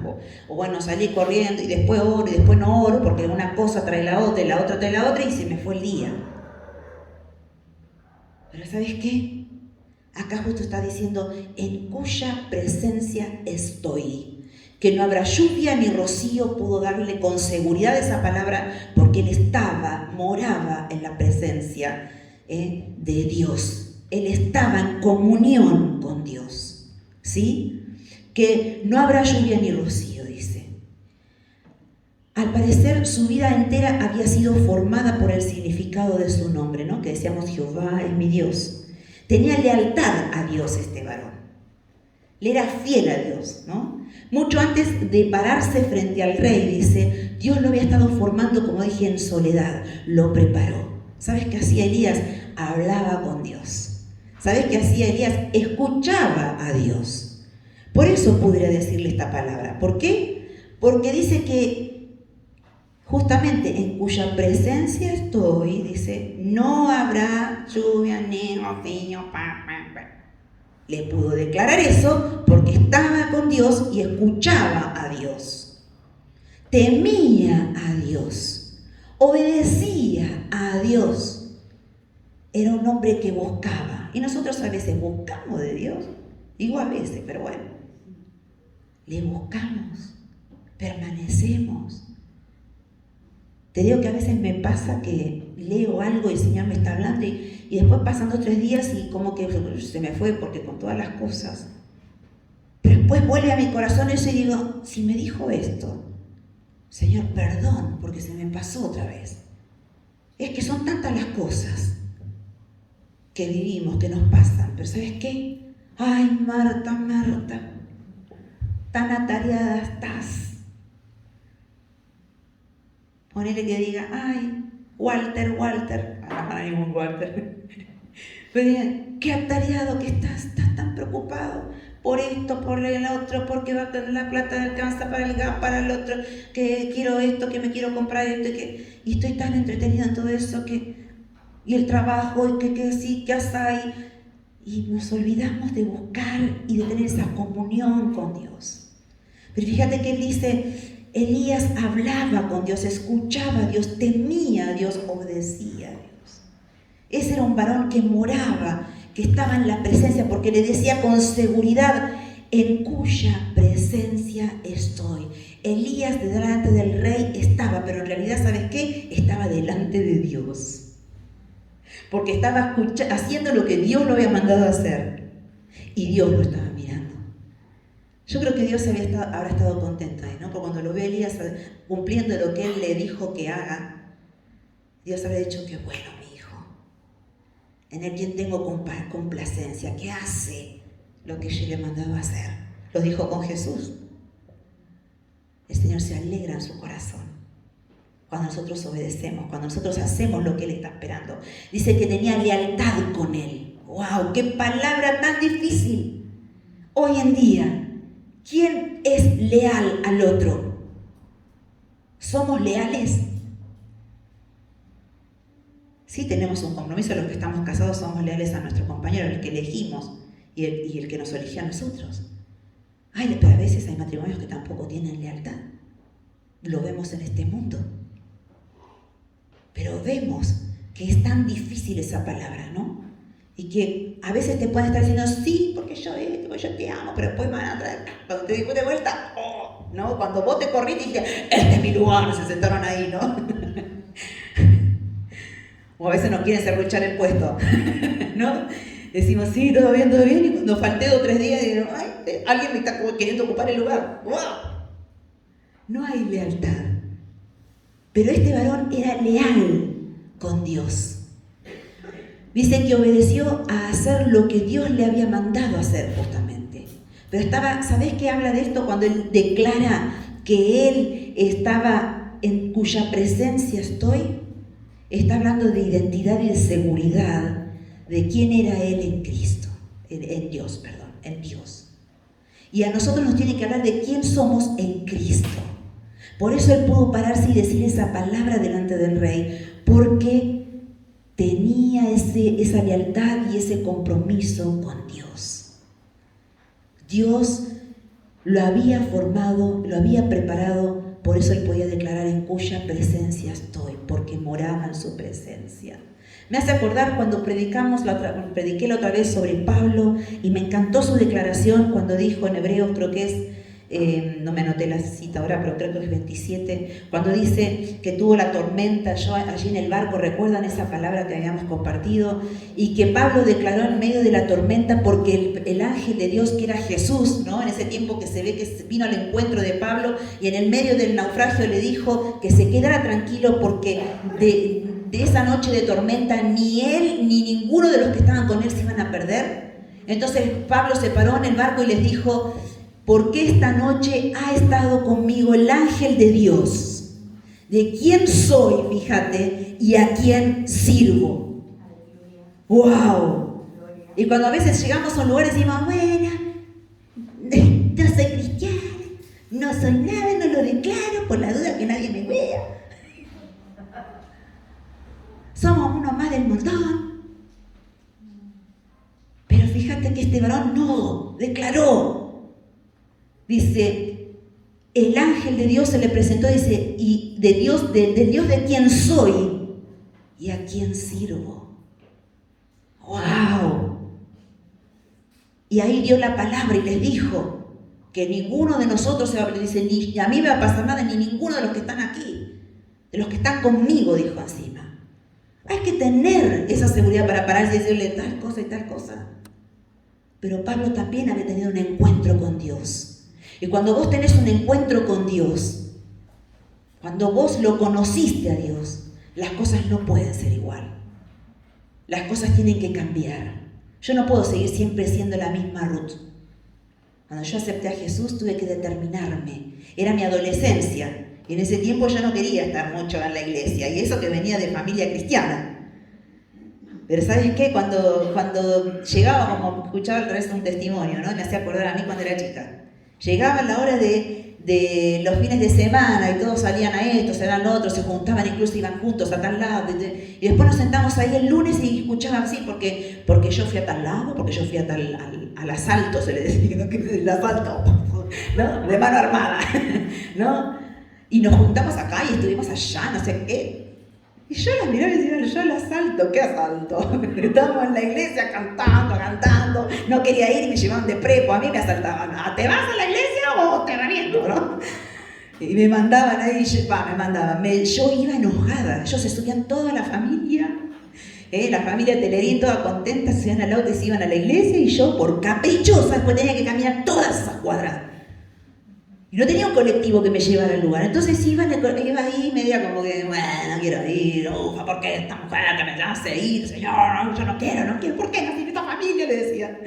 [SPEAKER 1] O bueno, salí corriendo y después oro y después no oro porque una cosa trae la otra y la otra trae la otra y se me fue el día. Pero ¿sabes qué? Acá justo está diciendo, en cuya presencia estoy. Que no habrá lluvia ni rocío, pudo darle con seguridad esa palabra, porque él moraba en la presencia de Dios. Él estaba en comunión con Dios. ¿Sí? Que no habrá lluvia ni rocío, dice. Al parecer, su vida entera había sido formada por el significado de su nombre, ¿no? Que decíamos, Jehová es mi Dios. Tenía lealtad a Dios este varón. Le era fiel a Dios, ¿no? Mucho antes de pararse frente al rey, dice, Dios lo había estado formando, como dije, en soledad. Lo preparó. ¿Sabes qué hacía Elías? Hablaba con Dios. ¿Sabes qué hacía Elías? Escuchaba a Dios. Por eso pudiera decirle esta palabra. ¿Por qué? Porque dice que justamente en cuya presencia estoy, dice, no habrá lluvia ni rocío. Le pudo declarar eso porque estaba con Dios y escuchaba a Dios. Temía a Dios. Obedecía a Dios. Era un hombre que buscaba. Y nosotros a veces buscamos de Dios. Digo a veces, pero bueno. Le buscamos. Permanecemos. Te digo que a veces me pasa que leo algo y el Señor me está hablando y después pasan 2 o 3 días y como que se me fue porque con todas las cosas. Pero después vuelve a mi corazón eso y digo, si me dijo esto, Señor, perdón, porque se me pasó otra vez. Es que son tantas las cosas que vivimos, que nos pasan. Pero ¿sabes qué? Ay, Marta, tan atareada estás. Ponele que diga, ay, Walter, no hay ningún Walter. Pero digan, qué atareado que estás tan preocupado por esto, por el otro, porque va a tener la plata alcanza para el gas, para el otro, que quiero esto, que me quiero comprar esto, y estoy tan entretenida en todo eso, y el trabajo, y que sí, que así, y nos olvidamos de buscar y de tener esa comunión con Dios. Pero fíjate que él dice, Elías hablaba con Dios, escuchaba a Dios, temía a Dios, obedecía a Dios. Ese era un varón que moraba, que estaba en la presencia, porque le decía con seguridad, en cuya presencia estoy. Elías delante del rey estaba, pero en realidad, ¿sabes qué? Estaba delante de Dios. Porque estaba haciendo lo que Dios lo había mandado a hacer. Y Dios lo estaba mirando. Yo creo que Dios habrá estado contento ahí, ¿no? Porque cuando lo ve Elías cumpliendo lo que él le dijo que haga, Dios habrá dicho que bueno, mi hijo, en el quien tengo complacencia, que hace lo que yo le mandaba hacer. Lo dijo con Jesús. El Señor se alegra en su corazón cuando nosotros obedecemos, cuando nosotros hacemos lo que Él está esperando. Dice que tenía lealtad con Él. ¡Wow! ¡Qué palabra tan difícil! Hoy en día, ¿quién es leal al otro? ¿Somos leales? Sí tenemos un compromiso, los que estamos casados somos leales a nuestro compañero, el que elegimos y el que nos eligió a nosotros. Ay, pero a veces hay matrimonios que tampoco tienen lealtad. Lo vemos en este mundo. Pero vemos que es tan difícil esa palabra, ¿no? Y que a veces te pueden estar diciendo, sí, porque yo te amo, pero después van a traer, cuando te digo de vuelta, oh, ¿no? Cuando vos te corriste y dijiste, este es mi lugar, se sentaron ahí, ¿no? O a veces nos quieren serruchar el puesto, ¿no? Decimos, sí, todo bien, y cuando falté 2 o 3 días, digo, ay, alguien me está queriendo ocupar el lugar. ¡Wow! No hay lealtad. Pero este varón era leal con Dios. Dice que obedeció a hacer lo que Dios le había mandado hacer justamente. Pero ¿sabés qué habla de esto? Cuando él declara que él estaba en cuya presencia estoy, está hablando de identidad y de seguridad de quién era él en Cristo, en Dios. Y a nosotros nos tiene que hablar de quién somos en Cristo. Por eso él pudo pararse y decir esa palabra delante del rey, porque tenía esa lealtad y ese compromiso con Dios. Dios lo había formado, lo había preparado, por eso él podía declarar en cuya presencia estoy, porque moraba en su presencia. Me hace acordar cuando prediqué la otra vez sobre Pablo, y me encantó su declaración cuando dijo en Hebreos, creo que es, no me anoté la cita ahora, pero creo que es 27, cuando dice que tuvo la tormenta allí en el barco. ¿Recuerdan esa palabra que habíamos compartido? Y que Pablo declaró en medio de la tormenta, porque el ángel de Dios, que era Jesús, ¿no? En ese tiempo que se ve que vino al encuentro de Pablo y en el medio del naufragio le dijo que se quedara tranquilo, porque de esa noche de tormenta ni él ni ninguno de los que estaban con él se iban a perder. Entonces Pablo se paró en el barco y les dijo, porque esta noche ha estado conmigo el ángel de Dios, de quién soy, fíjate, y a quién sirvo. ¡Wow! Y cuando a veces llegamos a un lugar y decimos, bueno, no soy cristiana, no soy nada, no lo declaro por la duda que nadie me vea. Somos uno más del montón. Pero fíjate que este varón no, declaró. Dice, el ángel de Dios se le presentó, dice, y del Dios de quién soy y a quién sirvo. ¡Wow! Y ahí dio la palabra y les dijo que ninguno de nosotros se va a perder. Dice, ni a mí me va a pasar nada, ni ninguno de los que están aquí, de los que están conmigo, dijo encima. Hay que tener esa seguridad para pararse y decirle tal cosa y tal cosa. Pero Pablo también había tenido un encuentro con Dios. Y cuando vos tenés un encuentro con Dios, cuando vos lo conociste a Dios, las cosas no pueden ser igual. Las cosas tienen que cambiar. Yo no puedo seguir siempre siendo la misma Ruth. Cuando yo acepté a Jesús tuve que determinarme. Era mi adolescencia. Y en ese tiempo yo no quería estar mucho en la iglesia. Y eso que venía de familia cristiana. Pero ¿sabes qué? Cuando llegaba, como escuchaba otra vez un testimonio, ¿no? Me hacía acordar a mí cuando era chica. Llegaba la hora de los fines de semana y todos salían a esto, se dan lo otro, se juntaban, incluso iban juntos a tal lado. Y después nos sentamos ahí el lunes y escuchaban así, porque yo fui a tal lado, porque yo fui al asalto, se le decía, ¿no? El asalto, ¿no? De mano armada, ¿no? Y nos juntamos acá y estuvimos allá, no sé qué. Y yo las miraba y decía, yo el asalto, ¿qué asalto? Estábamos en la iglesia cantando, no quería ir y me llevaban de prepo, a mí me asaltaban, ¿te vas a la iglesia o te reviento, no? Y me mandaban ahí, yo iba enojada, ellos se subían toda la familia Telerín toda contenta, se iban al auto y se iban a la iglesia, y yo por caprichosa después tenía que caminar todas esas cuadras. Y no tenía un colectivo que me llevara al lugar. Entonces iba ahí media como que, bueno, no quiero ir, ¿por qué esta mujer que me hace ir? Señor, yo no quiero, ¿por qué no tiene esta familia? Le decía.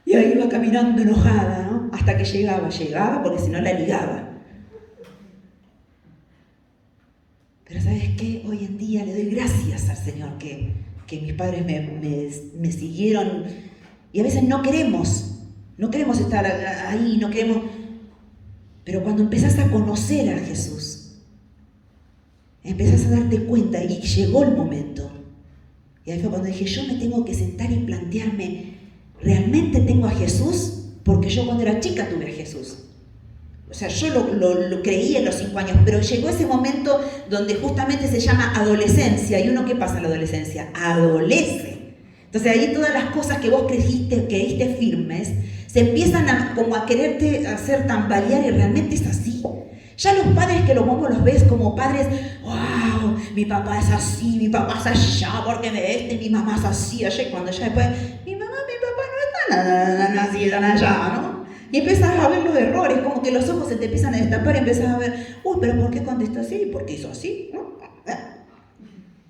[SPEAKER 1] Y ahí iba caminando enojada, ¿no? Hasta que llegaba porque si no la ligaba. Pero ¿sabes qué? Hoy en día le doy gracias al Señor que mis padres me siguieron. Y a veces no queremos estar ahí, no queremos. Pero cuando empezás a conocer a Jesús, empezás a darte cuenta y llegó el momento Y ahí fue cuando dije, yo me tengo que sentar y plantearme, ¿realmente tengo a Jesús? Porque yo cuando era chica tuve a Jesús. O sea, yo lo creí en los 5 años, pero llegó ese momento donde justamente se llama adolescencia. ¿Y uno qué pasa en la adolescencia? Adolece. Entonces ahí todas las cosas que vos creíste firmes, se empiezan como a quererte hacer tambalear y realmente es así. Ya los padres que los ves como padres, wow, mi papá es así, mi papá es allá, porque mi mamá es así, allá, y cuando ya después, mi papá no está así, tan allá, ¿no? Y empiezas a ver los errores, como que los ojos se te empiezan a destapar y empiezas a ver, uy, pero ¿por qué contestó así? ¿Por qué hizo así? ¿No?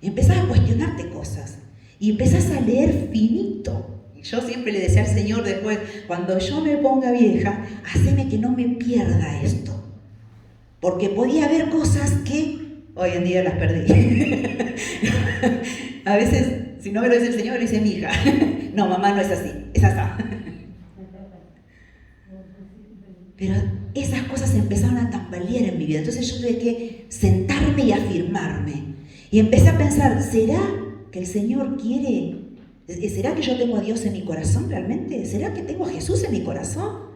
[SPEAKER 1] Y empiezas a cuestionarte cosas. Y empezás a leer finito. Y yo siempre le decía al Señor después, cuando yo me ponga vieja, haceme que no me pierda esto. Porque podía haber cosas que hoy en día las perdí. A veces, si no me lo dice el Señor, lo dice mi hija. No, mamá, no es así, es así. Pero esas cosas empezaron a tambalear en mi vida. Entonces yo tuve que sentarme y afirmarme. Y empecé a pensar, ¿será que el Señor quiere? ¿Será que yo tengo a Dios en mi corazón realmente? ¿Será que tengo a Jesús en mi corazón?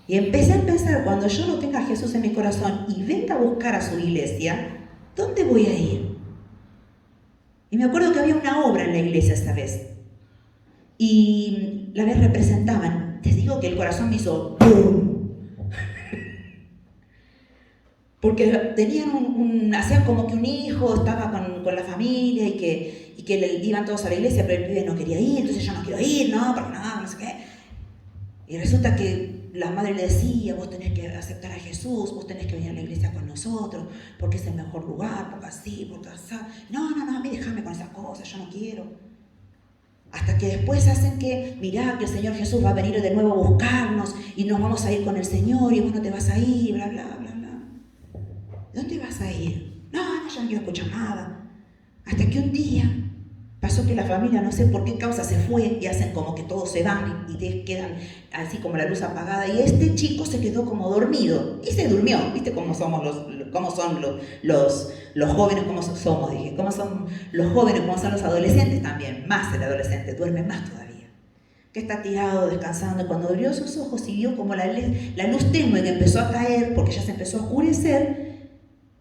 [SPEAKER 1] Y empecé a pensar, cuando yo no tenga a Jesús en mi corazón y venga a buscar a su iglesia, ¿dónde voy a ir? Y me acuerdo que había una obra en la iglesia esta vez. Y la vez representaban, te digo que el corazón me hizo ¡pum! Porque tenían hacían como que un hijo estaba con la familia y que iban todos a la iglesia, pero el pibe no quería ir, entonces yo no quiero ir, no, porque no sé qué. Y resulta que la madre le decía, vos tenés que aceptar a Jesús, vos tenés que venir a la iglesia con nosotros, porque es el mejor lugar, porque así, porque así. No, a mí déjame con esas cosas, yo no quiero. Hasta que después hacen que, mirá, que el Señor Jesús va a venir de nuevo a buscarnos y nos vamos a ir con el Señor y vos no te vas a ir, bla, bla, bla, bla. ¿Dónde vas a ir? No, yo no quiero escuchar nada. Hasta que un día pasó que la familia, no sé por qué causa, se fue y hacen como que todos se van y te quedan así como la luz apagada. Y este chico se quedó como dormido y se durmió. ¿Viste cómo somos cómo son los jóvenes, cómo somos? Dije, cómo son los jóvenes, cómo son los adolescentes también. Más el adolescente, duerme más todavía. Que está tirado, descansando. Y cuando abrió sus ojos y vio como la luz tenue que empezó a caer, porque ya se empezó a oscurecer,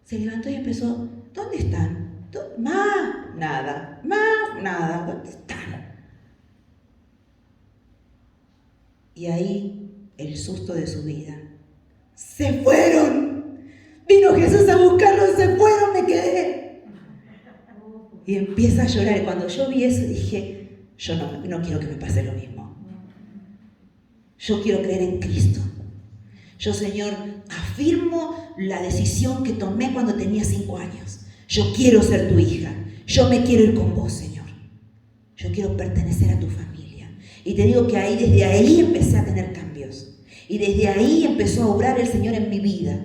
[SPEAKER 1] se levantó y empezó, ¿dónde están? Nada, ¿dónde están? Y ahí el susto de su vida. ¡Se fueron! Vino Jesús a buscarlos, se fueron, me quedé. Y empieza a llorar. Y cuando yo vi eso dije, yo no quiero que me pase lo mismo. Yo quiero creer en Cristo. Yo, Señor, afirmo la decisión que tomé cuando tenía 5 años. Yo quiero ser tu hija. Yo me quiero ir con vos, Señor. Yo quiero pertenecer a tu familia. Y te digo que desde ahí empecé a tener cambios. Y desde ahí empezó a obrar el Señor en mi vida.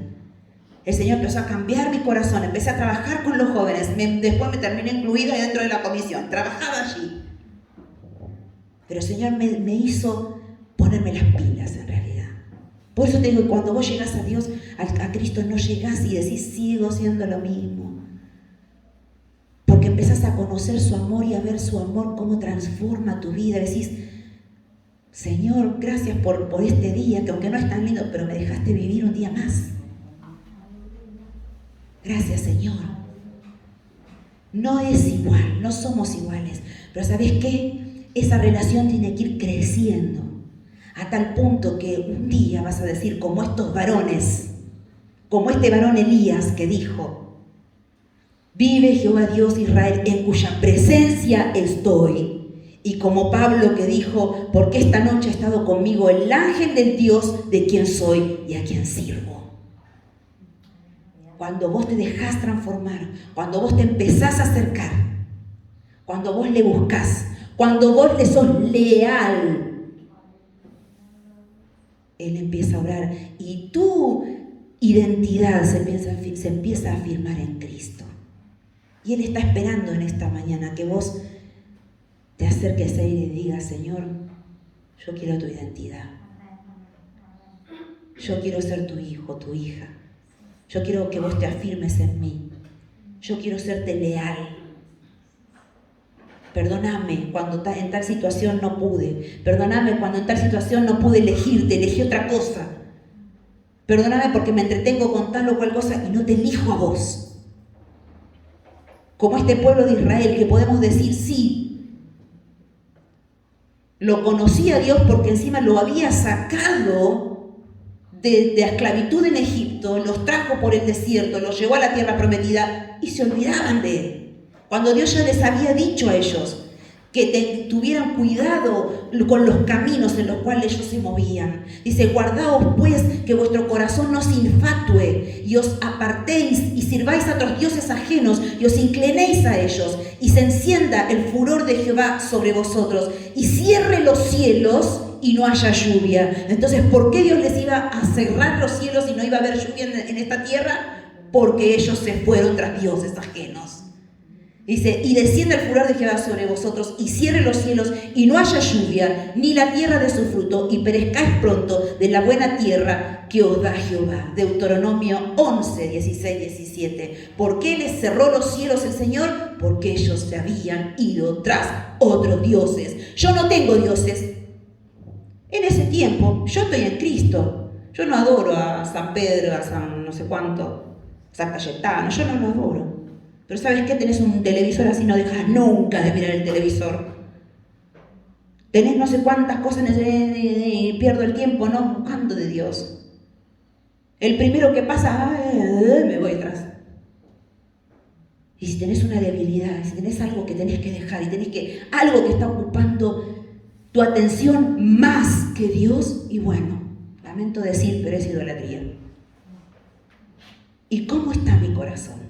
[SPEAKER 1] El Señor empezó a cambiar mi corazón. Empecé a trabajar con los jóvenes. Después me terminé incluida dentro de la comisión. Trabajaba allí. Pero el Señor me hizo ponerme las pilas en realidad. Por eso te digo que cuando vos llegás a Dios, a Cristo, no llegás y decís, sigo siendo lo mismo. Porque empezás a conocer su amor y a ver su amor cómo transforma tu vida. Decís, Señor, gracias por este día, que aunque no es tan lindo, pero me dejaste vivir un día más. Gracias, Señor. No es igual, no somos iguales. Pero ¿sabés qué? Esa relación tiene que ir creciendo. A tal punto que un día vas a decir, como estos varones, como este varón Elías que dijo, vive Jehová Dios Israel, en cuya presencia estoy. Y como Pablo que dijo, porque esta noche ha estado conmigo el ángel del Dios de quien soy y a quien sirvo. Cuando vos te dejás transformar, cuando vos te empezás a acercar, cuando vos le buscás, cuando vos le sos leal, Él empieza a orar y tu identidad se empieza a afirmar en Cristo. Y Él está esperando en esta mañana que vos te acerques a Él y digas, Señor, yo quiero tu identidad. Yo quiero ser tu hijo, tu hija. Yo quiero que vos te afirmes en mí. Yo quiero serte leal. Perdóname cuando en tal situación no pude. Perdóname cuando en tal situación no pude elegirte, elegí otra cosa. Perdóname porque me entretengo con tal o cual cosa y no te elijo a vos. Como este pueblo de Israel, que podemos decir, sí, lo conocí a Dios porque encima lo había sacado de la esclavitud en Egipto, los trajo por el desierto, los llevó a la tierra prometida y se olvidaban de él. Cuando Dios ya les había dicho a ellos que tuvieran cuidado con los caminos en los cuales ellos se movían. Dice, guardaos pues que vuestro corazón no se infatue y os apartéis y sirváis a otros dioses ajenos y os inclinéis a ellos y se encienda el furor de Jehová sobre vosotros y cierre los cielos y no haya lluvia. Entonces, ¿por qué Dios les iba a cerrar los cielos y no iba a haber lluvia en esta tierra? Porque ellos se fueron tras dioses ajenos. Dice, y descienda el furor de Jehová sobre vosotros, y cierre los cielos, y no haya lluvia, ni la tierra de su fruto, y perezcáis pronto de la buena tierra que os da Jehová. Deuteronomio 11, 16, 17. ¿Por qué les cerró los cielos el Señor? Porque ellos se habían ido tras otros dioses. Yo no tengo dioses. En ese tiempo, yo estoy en Cristo. Yo no adoro a San Pedro, a San no sé cuánto, San Cayetano, yo no lo adoro. Pero ¿sabes qué? Tenés un televisor así, no dejas nunca de mirar el televisor. Tenés no sé cuántas cosas y pierdo el tiempo, ¿no? Buscando de Dios. El primero que pasa, me voy atrás. Y si tenés una debilidad, si tenés algo que tenés que dejar, y tenés algo que está ocupando tu atención más que Dios, y bueno, lamento decir, pero es idolatría. ¿Y cómo está mi corazón?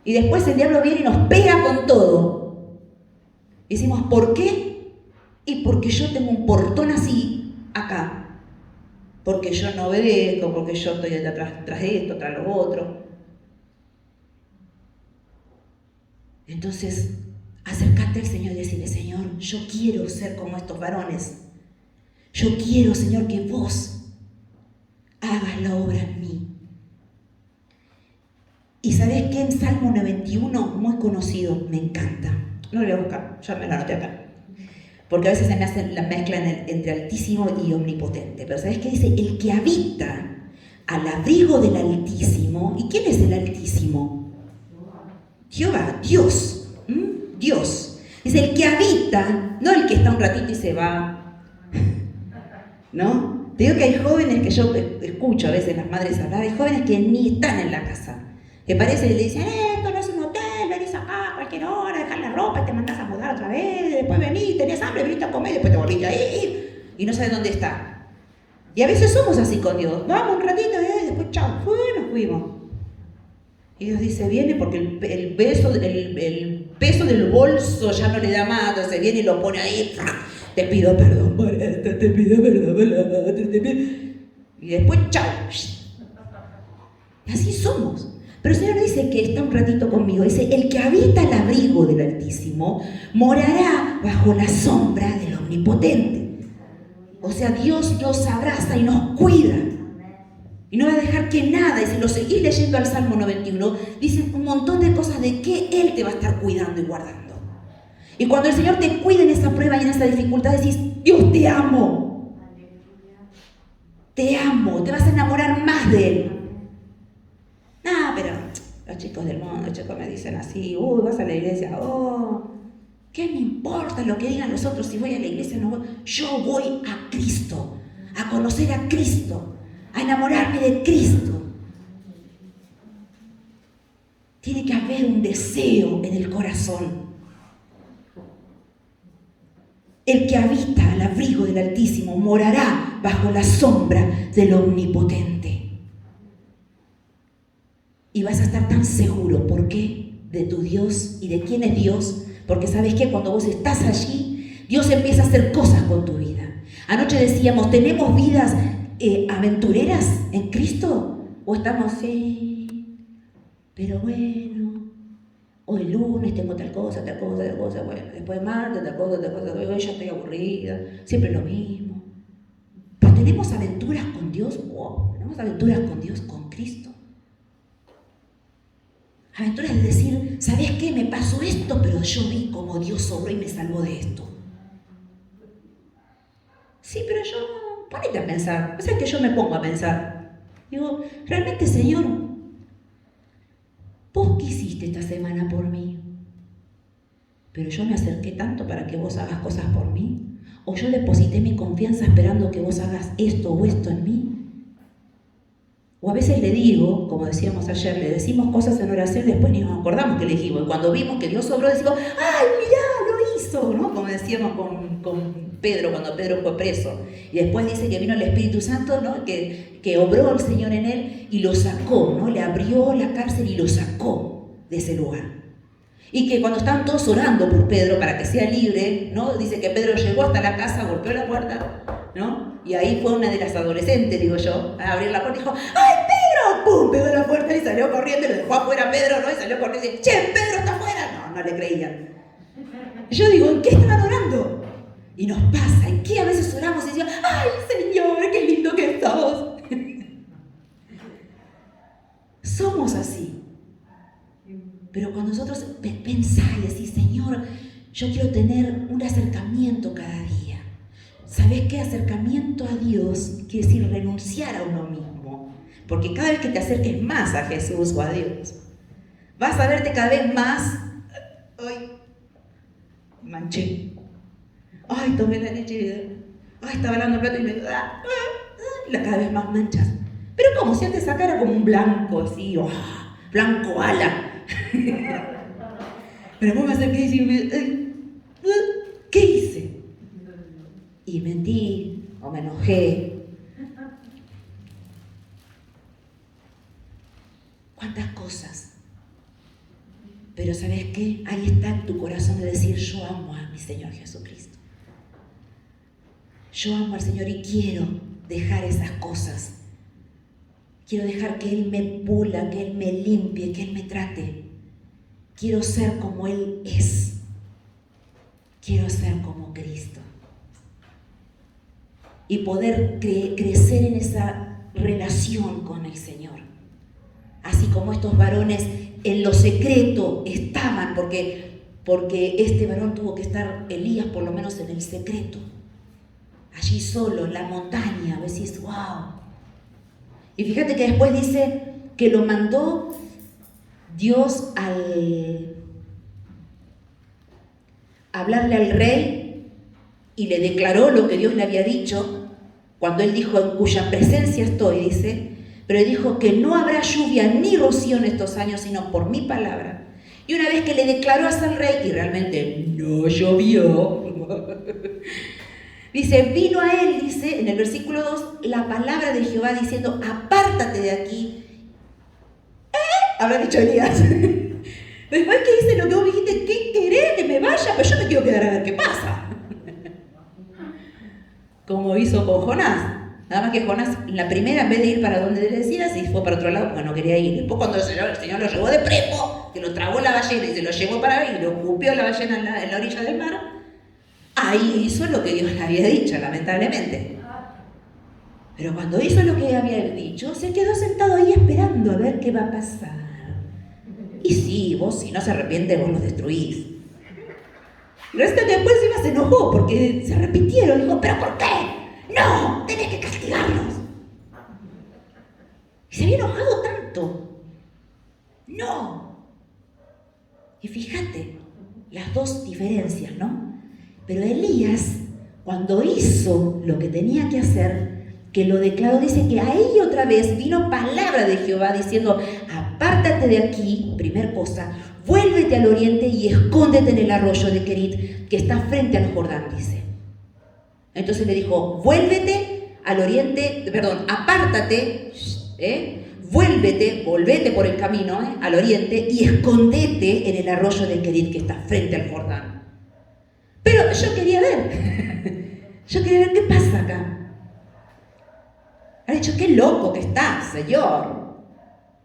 [SPEAKER 1] Y después el diablo viene y nos pega con todo. Y decimos, ¿por qué? Y porque yo tengo un portón así, acá. Porque yo no obedezco, porque yo estoy tras de esto, tras lo otro. Entonces, acércate al Señor y decirle, Señor, yo quiero ser como estos varones. Yo quiero, Señor, que vos hagas la obra en mí. Y ¿sabés qué? En Salmo 91, muy conocido, me encanta. No lo voy a buscar, ya me lo anoté acá. Porque a veces se me hace la mezcla entre altísimo y omnipotente. Pero ¿sabés qué dice? El que habita al abrigo del Altísimo. ¿Y quién es el Altísimo? Jehová, Dios. Dios. Dice, el que habita, no el que está un ratito y se va. ¿No? Te digo que hay jóvenes que yo escucho a veces las madres hablar, hay jóvenes que ni están en la casa. Que parece que le dicen, esto no es un hotel, venís acá a cualquier hora, dejar la ropa y te mandás a mudar otra vez, después venís, tenés hambre, venís a comer, después te volviste a ir y no sabes dónde está. Y a veces somos así con Dios, vamos un ratito y después chao, nos fuimos. Y Dios dice, viene porque el peso del bolso ya no le da más, entonces viene y lo pone ahí, te pido perdón por esto, te pido perdón por esto, te pido... Y después chao. Así somos. Pero el Señor dice que está un ratito conmigo. Dice, el que habita al abrigo del Altísimo morará bajo la sombra del Omnipotente. O sea, Dios nos abraza y nos cuida. Y no va a dejar que nada, y si lo seguís leyendo al Salmo 91, dice un montón de cosas de que Él te va a estar cuidando y guardando. Y cuando el Señor te cuida en esa prueba y en esa dificultad, decís, Dios, te amo. Te amo, te vas a enamorar más de Él. Pero los chicos del mundo, los chicos me dicen así, vas a la iglesia, ¿qué me importa lo que digan los otros si voy a la iglesia o no voy? Yo voy a Cristo, a conocer a Cristo, a enamorarme de Cristo. Tiene que haber un deseo en el corazón. El que habita al abrigo del Altísimo morará bajo la sombra del Omnipotente. Y vas a estar tan seguro, ¿por qué? De tu Dios y de quién es Dios. Porque ¿sabes qué? Cuando vos estás allí, Dios empieza a hacer cosas con tu vida. Anoche decíamos, ¿tenemos vidas aventureras en Cristo? ¿O estamos, sí, pero bueno, hoy lunes tengo tal cosa, bueno, después martes, tal cosa, hoy ya estoy aburrida, siempre lo mismo. Pero tenemos aventuras con Dios, tenemos aventuras con Dios, con Cristo. Aventuras de decir, ¿sabes qué? Me pasó esto, pero yo vi cómo Dios obró y me salvó de esto. Sí, pero yo, ponete a pensar. O sea, que yo me pongo a pensar. Digo, realmente, Señor, ¿vos qué hiciste esta semana por mí? Pero yo me acerqué tanto para que vos hagas cosas por mí. O yo deposité mi confianza esperando que vos hagas esto o esto en mí. O a veces le digo, como decíamos ayer, le decimos cosas en oración y después ni nos acordamos que le dijimos. Y cuando vimos que Dios obró, decimos, ¡ay, mirá, lo hizo! ¿No? Como decíamos con Pedro, cuando Pedro fue preso. Y después dice que vino el Espíritu Santo, ¿no? que obró el Señor en él y lo sacó, ¿no? Le abrió la cárcel y lo sacó de ese lugar. Y que cuando estaban todos orando por Pedro para que sea libre, ¿no? Dice que Pedro llegó hasta la casa, golpeó la puerta, ¿no? Y ahí fue una de las adolescentes, digo yo, a abrir la puerta y dijo, ¡ay, Pedro! ¡Pum! Pegó la puerta y salió corriendo y lo dejó afuera Pedro, ¿no? Y salió corriendo y dice, ¡che, Pedro está afuera! No, no le creían. Yo digo, ¿en qué estaban orando? Y nos pasa, ¿en qué a veces oramos y decimos, ¡ay, Señor, qué lindo que sos! Somos así. Pero cuando nosotros pensamos y decís, Señor, yo quiero tener un acercamiento cada día. ¿Sabés qué? Acercamiento a Dios quiere decir renunciar a uno mismo. Porque cada vez que te acerques más a Jesús o a Dios, vas a verte cada vez más. ¡Ay! Manché. ¡Ay! Tomé la leche. ¡Ay! Estaba lavando el plato y me. Cada vez más manchas. Pero como si antes sacara como un blanco así, ¡oh! Blanco ala. Pero vos me acerqué y dije, ¿qué hice? Y mentí o me enojé. ¿Cuántas cosas? Pero ¿sabes qué? Ahí está en tu corazón de decir, yo amo a mi Señor Jesucristo. Yo amo al Señor y quiero dejar esas cosas. Quiero dejar que Él me pula, que Él me limpie, que Él me trate. Quiero ser como Él es. Quiero ser como Cristo. Y poder crecer en esa relación con el Señor. Así como estos varones en lo secreto estaban, porque este varón tuvo que estar, Elías por lo menos en el secreto. Allí solo, en la montaña, decís, wow. Y fíjate que después dice que lo mandó Dios al hablarle al rey y le declaró lo que Dios le había dicho, cuando él dijo, en cuya presencia estoy, dice, pero él dijo que no habrá lluvia ni rocío en estos años, sino por mi palabra. Y una vez que le declaró así al rey, y realmente no llovió, dice, vino a él, dice, en el versículo 2, la palabra de Jehová diciendo, apártate de aquí. Habrá dicho Elías. Después que dice lo que vos dijiste, ¿qué querés que me vaya? Pero yo me quiero quedar a ver qué pasa. Como hizo con Jonás. Nada más que Jonás, la primera, en vez de ir para donde le decía, se fue para otro lado porque no quería ir. Después cuando el Señor lo llevó de prepo, que lo tragó la ballena y se lo llevó para ahí y lo escupió la ballena en la orilla del mar, ahí hizo lo que Dios le había dicho, lamentablemente. Pero cuando hizo lo que había dicho, se quedó sentado ahí esperando a ver qué va a pasar. Y sí, vos si no se arrepiente, vos los destruís. Y resulta que después encima se enojó porque se arrepintieron. Dijo, ¿pero por qué? ¡No! ¡Tenés que castigarlos! Y se había enojado tanto. ¡No! Y fíjate, las dos diferencias, ¿no? Pero Elías, cuando hizo lo que tenía que hacer, que lo declaró, dice que ahí otra vez vino palabra de Jehová diciendo, apártate de aquí, primer cosa, vuélvete al oriente y escóndete en el arroyo de Querit, que está frente al Jordán, dice. Entonces le dijo, vuélvete al oriente, perdón, apártate, volvete por el camino al oriente y escondete en el arroyo de Querit, que está frente al Jordán. Pero yo quería ver, qué pasa acá. Ha dicho, qué loco que estás, Señor.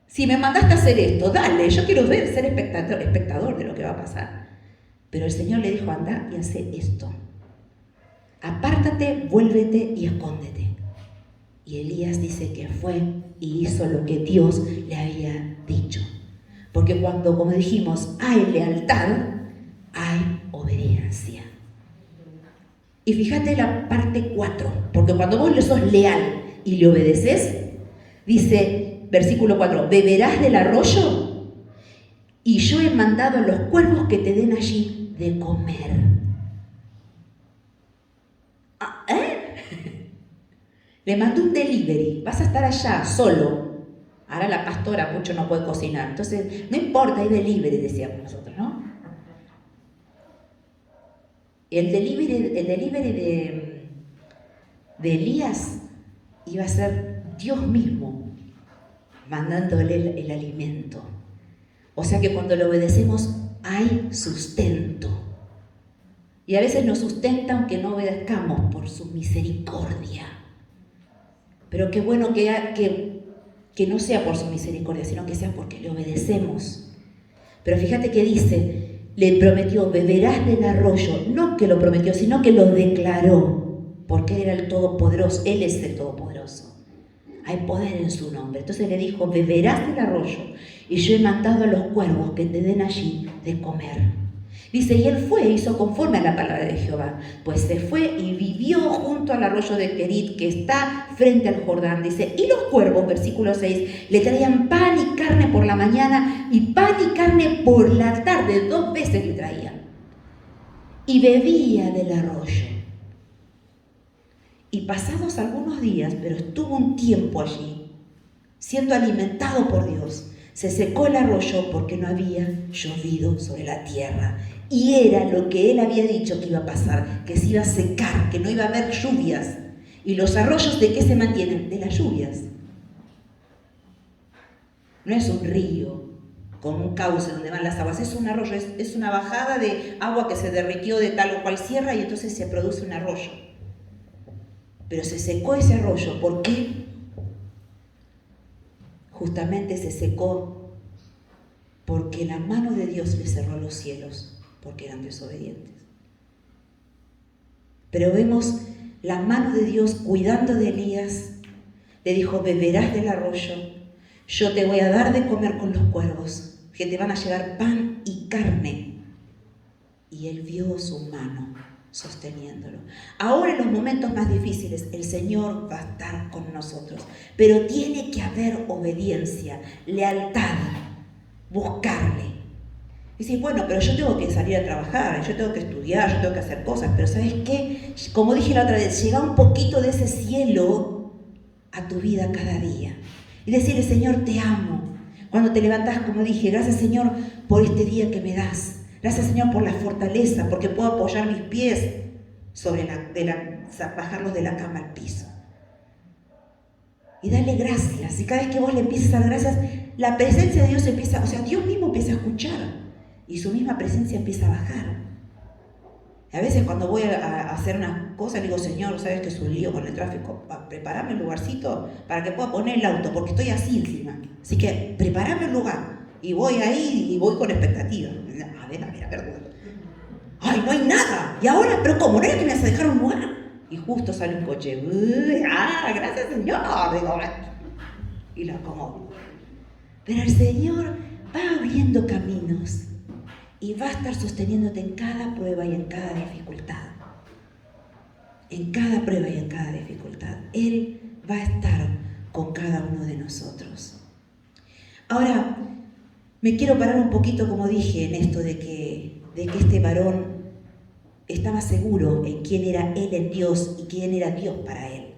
[SPEAKER 1] Si me mandaste a hacer esto, dale, yo quiero ver, ser espectador de lo que va a pasar. Pero el Señor le dijo, anda y hace esto. Apártate, vuélvete y escóndete. Y Elías dice que fue y hizo lo que Dios le había dicho. Porque cuando, como dijimos, hay lealtad, hay obediencia. Y fíjate la parte 4, porque cuando vos le sos leal y le obedeces, dice, versículo 4, beberás del arroyo y yo he mandado a los cuervos que te den allí de comer. Le mandó un delivery, vas a estar allá solo. Ahora la pastora mucho no puede cocinar, entonces no importa, hay delivery, decíamos nosotros, ¿no? El delivery de Elías iba a ser Dios mismo mandándole el alimento. O sea que cuando le obedecemos hay sustento. Y a veces nos sustenta aunque no obedezcamos por su misericordia. Pero qué bueno que no sea por su misericordia, sino que sea porque le obedecemos. Pero fíjate que dice, le prometió, beberás del arroyo. No que lo prometió, sino que lo declaró. Porque él era el Todopoderoso, él es el Todopoderoso. Hay poder en su nombre. Entonces le dijo, beberás del arroyo. Y yo he mandado a los cuervos que te den allí de comer. Dice, y él fue e hizo conforme a la palabra de Jehová, pues se fue y vivió junto al arroyo de Querit, que está frente al Jordán. Dice, y los cuervos, versículo 6, le traían pan y carne por la mañana y pan y carne por la tarde, 2 veces le traían. Y bebía del arroyo. Y pasados algunos días, pero estuvo un tiempo allí, siendo alimentado por Dios, se secó el arroyo porque no había llovido sobre la tierra. Y era lo que él había dicho que iba a pasar, que se iba a secar, que no iba a haber lluvias. ¿Y los arroyos de qué se mantienen? De las lluvias. No es un río con un cauce donde van las aguas, es un arroyo, es una bajada de agua que se derritió de tal o cual sierra y entonces se produce un arroyo. Pero se secó ese arroyo, ¿por qué? Justamente se secó porque la mano de Dios le cerró los cielos, porque eran desobedientes. Pero vemos la mano de Dios cuidando de Elías. Le dijo, beberás del arroyo, yo te voy a dar de comer con los cuervos, que te van a llevar pan y carne. Y él vio su mano sosteniéndolo. Ahora en los momentos más difíciles el Señor va a estar con nosotros, pero tiene que haber obediencia, lealtad, buscarle. Y dices, bueno, pero yo tengo que salir a trabajar, yo tengo que estudiar, yo tengo que hacer cosas, pero ¿sabes qué? Como dije la otra vez, llega un poquito de ese cielo a tu vida cada día y decirle, Señor, te amo. Cuando te levantás, como dije, gracias Señor por este día que me das. Gracias Señor por la fortaleza, porque puedo apoyar mis pies sobre bajarlos de la cama al piso. Y dale gracias. Y cada vez que vos le empiezas a dar gracias, la presencia de Dios empieza, o sea, Dios mismo empieza a escuchar y su misma presencia empieza a bajar. Y a veces cuando voy a hacer una cosa, le digo, Señor, sabes que es un lío con el tráfico, prepárame el lugarcito para que pueda poner el auto, porque estoy así encima. Así que prepárame el lugar. Y voy ahí y voy con expectativa. A ver. ¡Ay, no hay nada! ¿Y ahora? ¿Pero cómo? ¿No era que me vas a dejar un lugar? Y justo sale un coche. Gracias, Señor. Digo, y lo acomodo. Pero el Señor va abriendo caminos y va a estar sosteniéndote en cada prueba y en cada dificultad. En cada prueba y en cada dificultad. Él va a estar con cada uno de nosotros. Ahora, me quiero parar un poquito, como dije, en esto de que este varón estaba seguro en quién era él en Dios y quién era Dios para él,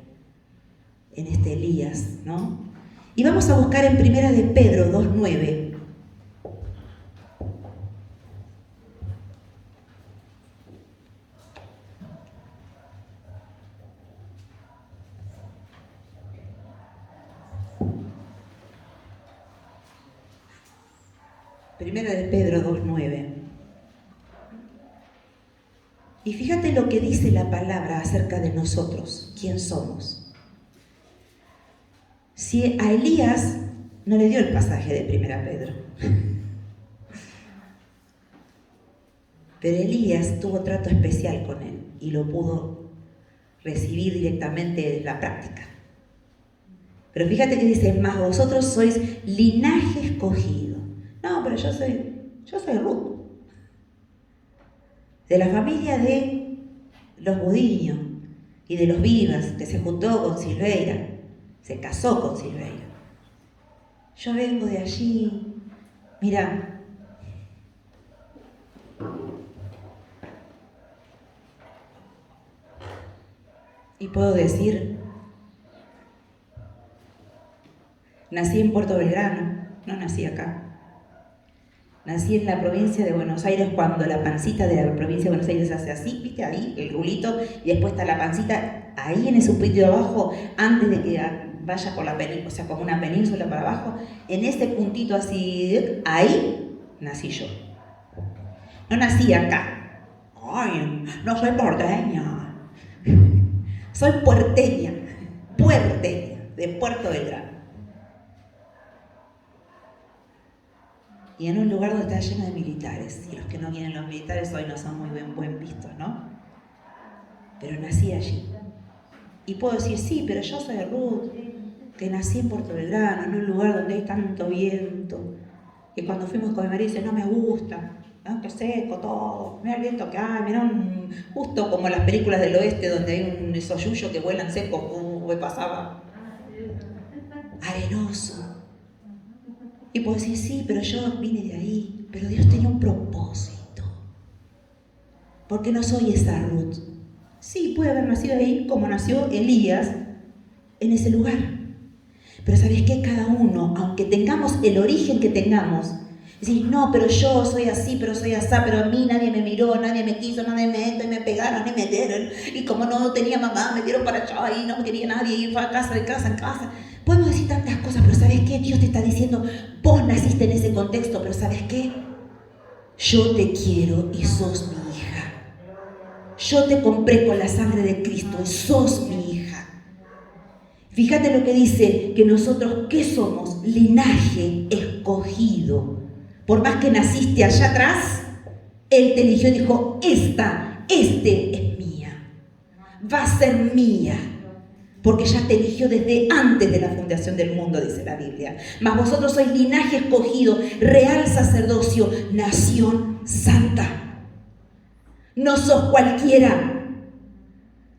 [SPEAKER 1] en este Elías, ¿no? Y vamos a buscar en 1 de Pedro 2:9. Primera de Pedro 2:9. Y fíjate lo que dice la palabra acerca de nosotros, quién somos. Si a Elías no le dio el pasaje de 1 Pedro, pero Elías tuvo trato especial con él y lo pudo recibir directamente de la práctica. Pero fíjate que dice, mas vosotros sois linaje escogido, No, pero yo soy Ruth. De la familia de los Budiño y de los Vivas, que se juntó con Silveira, se casó con Silveira. Yo vengo de allí, mirá. Y puedo decir, nací en Puerto Belgrano, no nací acá. Nací en la provincia de Buenos Aires cuando la pancita de la provincia de Buenos Aires se hace así, ¿viste? Ahí, el rulito, y después está la pancita ahí en ese puntito de abajo, antes de que vaya por la península, o sea, como una península para abajo, en ese puntito así, ahí nací yo. No nací acá. Ay, no soy porteña. Soy puerteña, de Puerto Belgrano. Y en un lugar donde está lleno de militares. Y los que no vienen los militares hoy no son muy buen vistos, ¿no? Pero nací allí. Y puedo decir, sí, pero yo soy Ruth, que nací en Puerto Belgrano, en un lugar donde hay tanto viento. Y cuando fuimos con mi marido dice, no me gusta, ¿no? Que seco todo, mira el viento que hay, mira justo como las películas del oeste donde hay esos yuyos que vuelan secos, me pasaba. Arenoso. Y puedo decir, sí, pero yo vine de ahí, pero Dios tenía un propósito. Porque no soy esa Ruth. Sí, puede haber nacido ahí como nació Elías en ese lugar. Pero ¿sabes qué? Cada uno, aunque tengamos el origen que tengamos, decís, no, pero yo soy así, pero soy así, pero a mí nadie me miró, nadie me quiso, nadie me me pegaron, ni me dieron. Y como no tenía mamá, me dieron para allá y no me quería nadie, y fue a casa, de casa en casa. Podemos decir tantas cosas, pero ¿sabes qué? Dios te está diciendo, vos naciste en ese contexto, pero ¿sabes qué? Yo te quiero y sos mi hija. Yo te compré con la sangre de Cristo y sos mi hija. Fíjate lo que dice, que nosotros, ¿qué somos? Linaje escogido. Por más que naciste allá atrás, Él te eligió y dijo, este es mía. Va a ser mía. Porque ya te eligió desde antes de la fundación del mundo, dice la Biblia. Mas vosotros sois linaje escogido, real sacerdocio, nación santa. No sos cualquiera.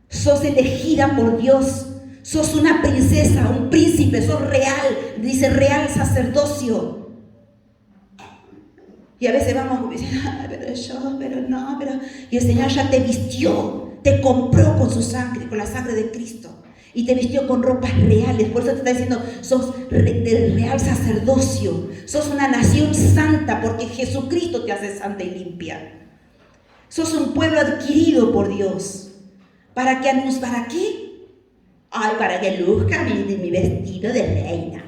[SPEAKER 1] Sos elegida por Dios. Sos una princesa, un príncipe, sos real. Dice real sacerdocio. Y a veces vamos diciendo, pero... Y el Señor ya te vistió, te compró con su sangre, con la sangre de Cristo. Y te vistió con ropas reales. Por eso te está diciendo, sos del real sacerdocio. Sos una nación santa porque Jesucristo te hace santa y limpia. Sos un pueblo adquirido por Dios. ¿Para qué? Ay, para que luzca mi vestido de reina.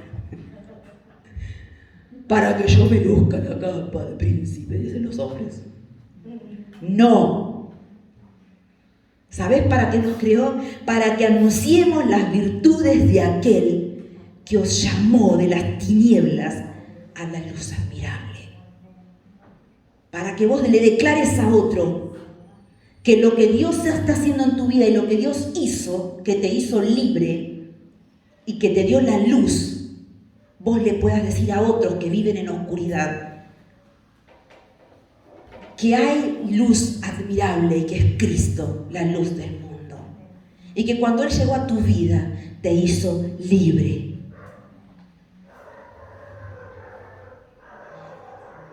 [SPEAKER 1] Para que yo me luzca la capa de príncipe, dicen los hombres. No. ¿Sabés para qué nos creó? Para que anunciemos las virtudes de aquel que os llamó de las tinieblas a la luz admirable. Para que vos le declares a otro que lo que Dios está haciendo en tu vida y lo que Dios hizo, que te hizo libre y que te dio la luz, vos le puedas decir a otros que viven en oscuridad que hay luz admirable y que es Cristo, la luz del mundo. Y que cuando Él llegó a tu vida, te hizo libre.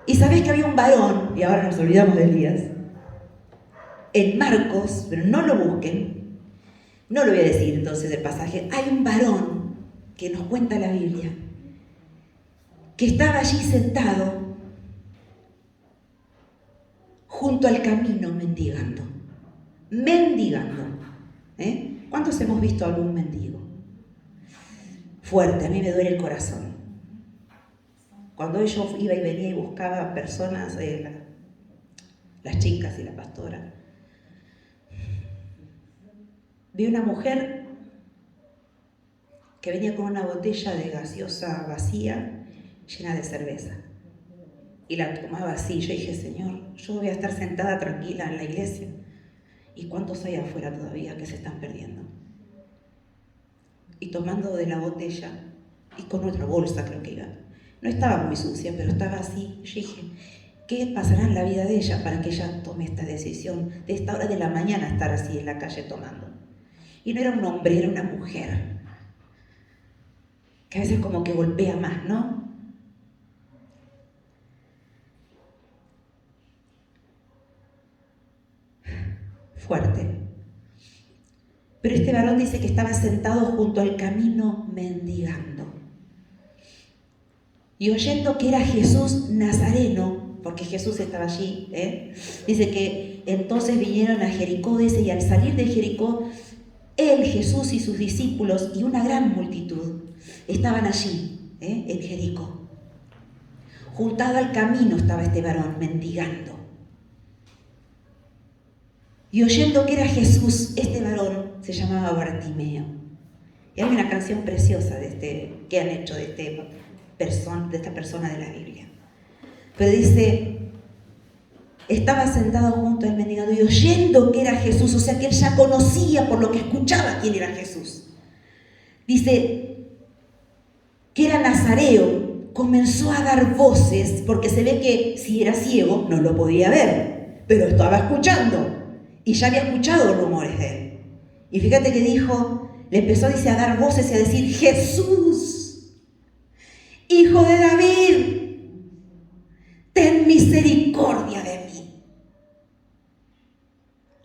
[SPEAKER 1] Y sabés que había un varón, y ahora nos olvidamos de Elías, en Marcos, pero no lo busquen, no lo voy a decir entonces el pasaje, hay un varón que nos cuenta la Biblia, que estaba allí sentado junto al camino mendigando. ¿Cuántos hemos visto a algún mendigo? Fuerte, a mí me duele el corazón. Cuando yo iba y venía y buscaba personas, las chicas y la pastora, vi una mujer que venía con una botella de gaseosa vacía, llena de cerveza. Y la tomaba así. Yo dije, Señor, yo voy a estar sentada tranquila en la iglesia. ¿Y cuántos hay afuera todavía que se están perdiendo? Y tomando de la botella, y con otra bolsa creo que iba, No estaba muy sucia, pero estaba así. Yo dije, ¿qué pasará en la vida de ella para que ella tome esta decisión de esta hora de la mañana estar así en la calle tomando? Y no era un hombre, era una mujer, que a veces como que golpea más, ¿no? Fuerte. Pero este varón dice que estaba sentado junto al camino mendigando. Y oyendo que era Jesús Nazareno, porque Jesús estaba allí, dice que entonces vinieron a Jericó y al salir de Jericó, él, Jesús y sus discípulos y una gran multitud estaban allí, en Jericó. Juntado al camino estaba este varón mendigando. Y oyendo que era Jesús, este varón se llamaba Bartimeo. Y hay una canción preciosa que han hecho de esta persona de la Biblia. Pero dice, estaba sentado junto al mendigando y oyendo que era Jesús, o sea que él ya conocía por lo que escuchaba quién era Jesús. Dice que era nazareo, comenzó a dar voces, porque se ve que si era ciego no lo podía ver, pero estaba escuchando. Y ya había escuchado rumores de él. Y fíjate que dijo, le empezó, dice, a dar voces y a decir, Jesús, Hijo de David, ten misericordia de mí.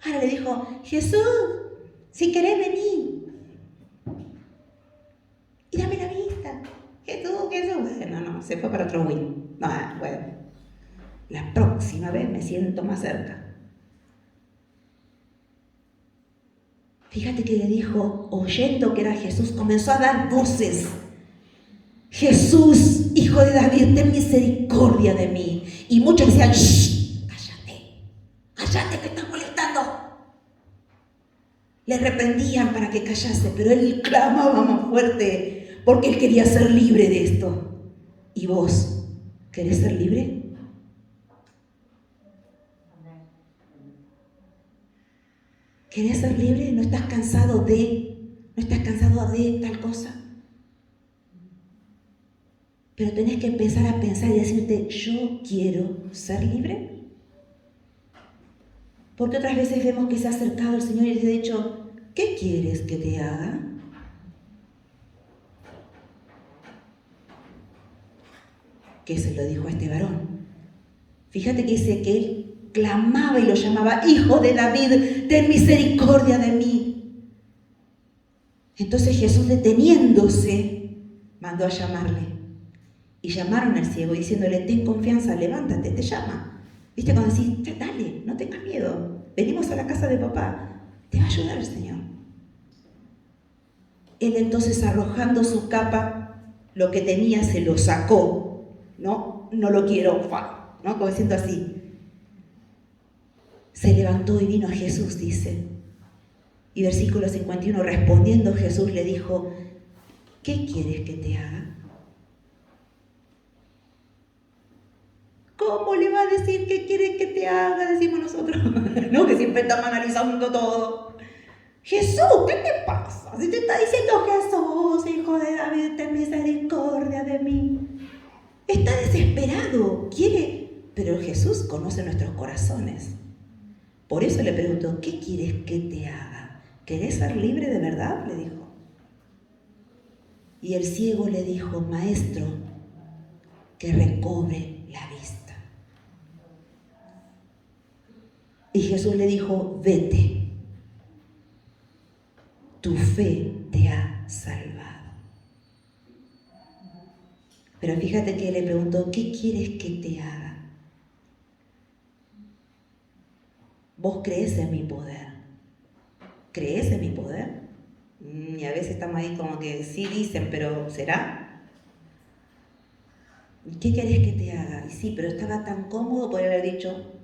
[SPEAKER 1] Ahora le dijo, Jesús, si querés venir y dame la vista. Jesús. Bueno, no, se fue para otro win. No, bueno, la próxima vez me siento más cerca. Fíjate que le dijo, oyendo que era Jesús, comenzó a dar voces. Jesús, Hijo de David, ten misericordia de mí. Y muchos decían, shh, cállate que estás molestando. Le reprendían para que callase, pero él clamaba más fuerte porque él quería ser libre de esto. ¿Y vos querés ser libre? ¿Querés ser libre? ¿No estás cansado de tal cosa? Pero tenés que empezar a pensar y decirte, yo quiero ser libre. Porque otras veces vemos que se ha acercado el Señor y le ha dicho, ¿qué quieres que te haga? ¿Qué se lo dijo a este varón? Fíjate que dice que él clamaba y lo llamaba, Hijo de David, ten misericordia de mí. Entonces Jesús, deteniéndose, mandó a llamarle. Y llamaron al ciego diciéndole, ten confianza, levántate, te llama. ¿Viste cuando decís, dale, no tengas miedo, venimos a la casa de papá, te va a ayudar el Señor? Él entonces, arrojando su capa, lo que tenía se lo sacó, no lo quiero, ¿no? Como diciendo así. Se levantó y vino a Jesús, dice. Y versículo 51, respondiendo Jesús le dijo, ¿qué quieres que te haga? ¿Cómo le va a decir qué quiere que te haga? Decimos nosotros, ¿no? Que siempre estamos analizando todo. Jesús, ¿qué te pasa? Si te está diciendo Jesús, Hijo de David, ten misericordia de mí. Está desesperado, quiere, pero Jesús conoce nuestros corazones. Por eso le preguntó, ¿qué quieres que te haga? ¿Querés ser libre de verdad? Le dijo. Y el ciego le dijo, Maestro, que recobre la vista. Y Jesús le dijo, vete, tu fe te ha salvado. Pero fíjate que le preguntó, ¿qué quieres que te haga? ¿Vos crees en mi poder? ¿Crees en mi poder? Y a veces estamos ahí como que sí dicen, pero ¿será? ¿Qué querés que te haga? Y sí, pero estaba tan cómodo, podría haber dicho,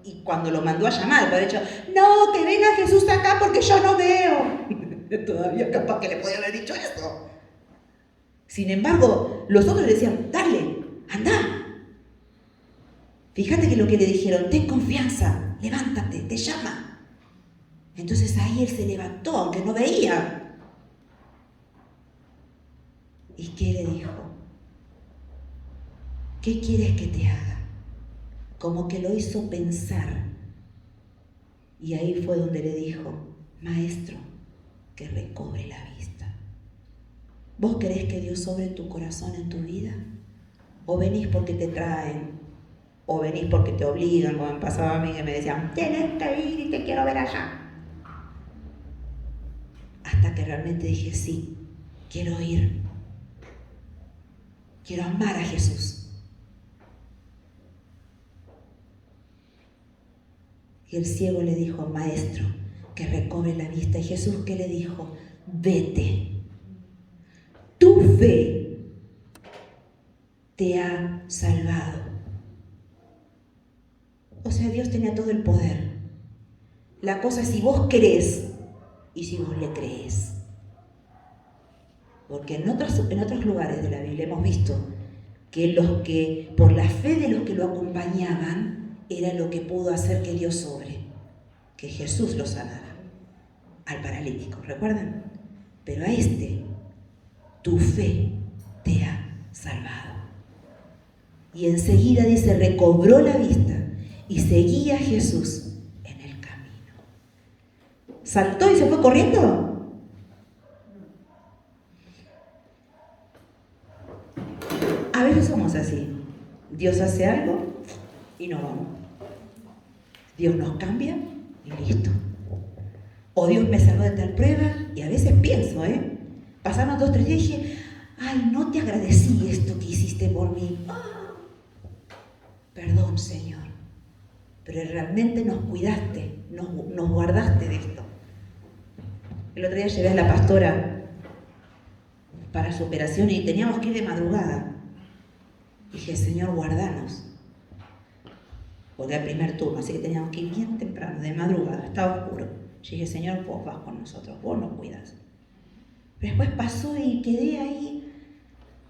[SPEAKER 1] y cuando lo mandó a llamar, podría haber dicho, no, que venga Jesús acá porque yo no veo. Todavía capaz que le podía haber dicho eso. Sin embargo, los otros le decían, dale, anda. Fíjate que lo que le dijeron, ten confianza, levántate, te llama. Entonces ahí él se levantó, aunque no veía. ¿Y qué le dijo? ¿qué quieres que te haga? Como que lo hizo pensar. Y ahí fue donde le dijo, maestro, que recobre la vista. ¿Vos querés que Dios sobre tu corazón en tu vida? ¿O venís porque te traen? ¿O venís porque te obligan? Como me pasaba a mí que me decían, tienes que ir y te quiero ver allá. Hasta que realmente dije, sí, quiero ir. Quiero amar a Jesús. Y el ciego le dijo, maestro, que recobre la vista. Y Jesús, ¿qué le dijo? Vete. Tu fe te ha salvado. O sea, Dios tenía todo el poder. La cosa es si vos querés y si vos le crees. Porque en otros lugares de la Biblia hemos visto que por la fe de los que lo acompañaban, era lo que pudo hacer que Dios obre, que Jesús lo sanara. Al paralítico, ¿recuerdan? Pero a este, tu fe te ha salvado. Y enseguida dice, recobró la vista y seguía a Jesús en el camino. ¿Saltó y se fue corriendo? A veces somos así. Dios hace algo y nos vamos. Dios nos cambia y listo. O Dios me salvó de tal prueba y a veces pienso, pasaron 2 o 3 días y dije, ay, no te agradecí esto que hiciste por mí. Perdón, Señor, pero realmente nos cuidaste, nos guardaste de esto. El otro día llevé a la pastora para su operación y teníamos que ir de madrugada. Dije, Señor, guardanos. Porque era el primer turno, así que teníamos que ir bien temprano, de madrugada, estaba oscuro. Yo dije, Señor, vos vas con nosotros, vos nos cuidas. Pero después pasó y quedé ahí,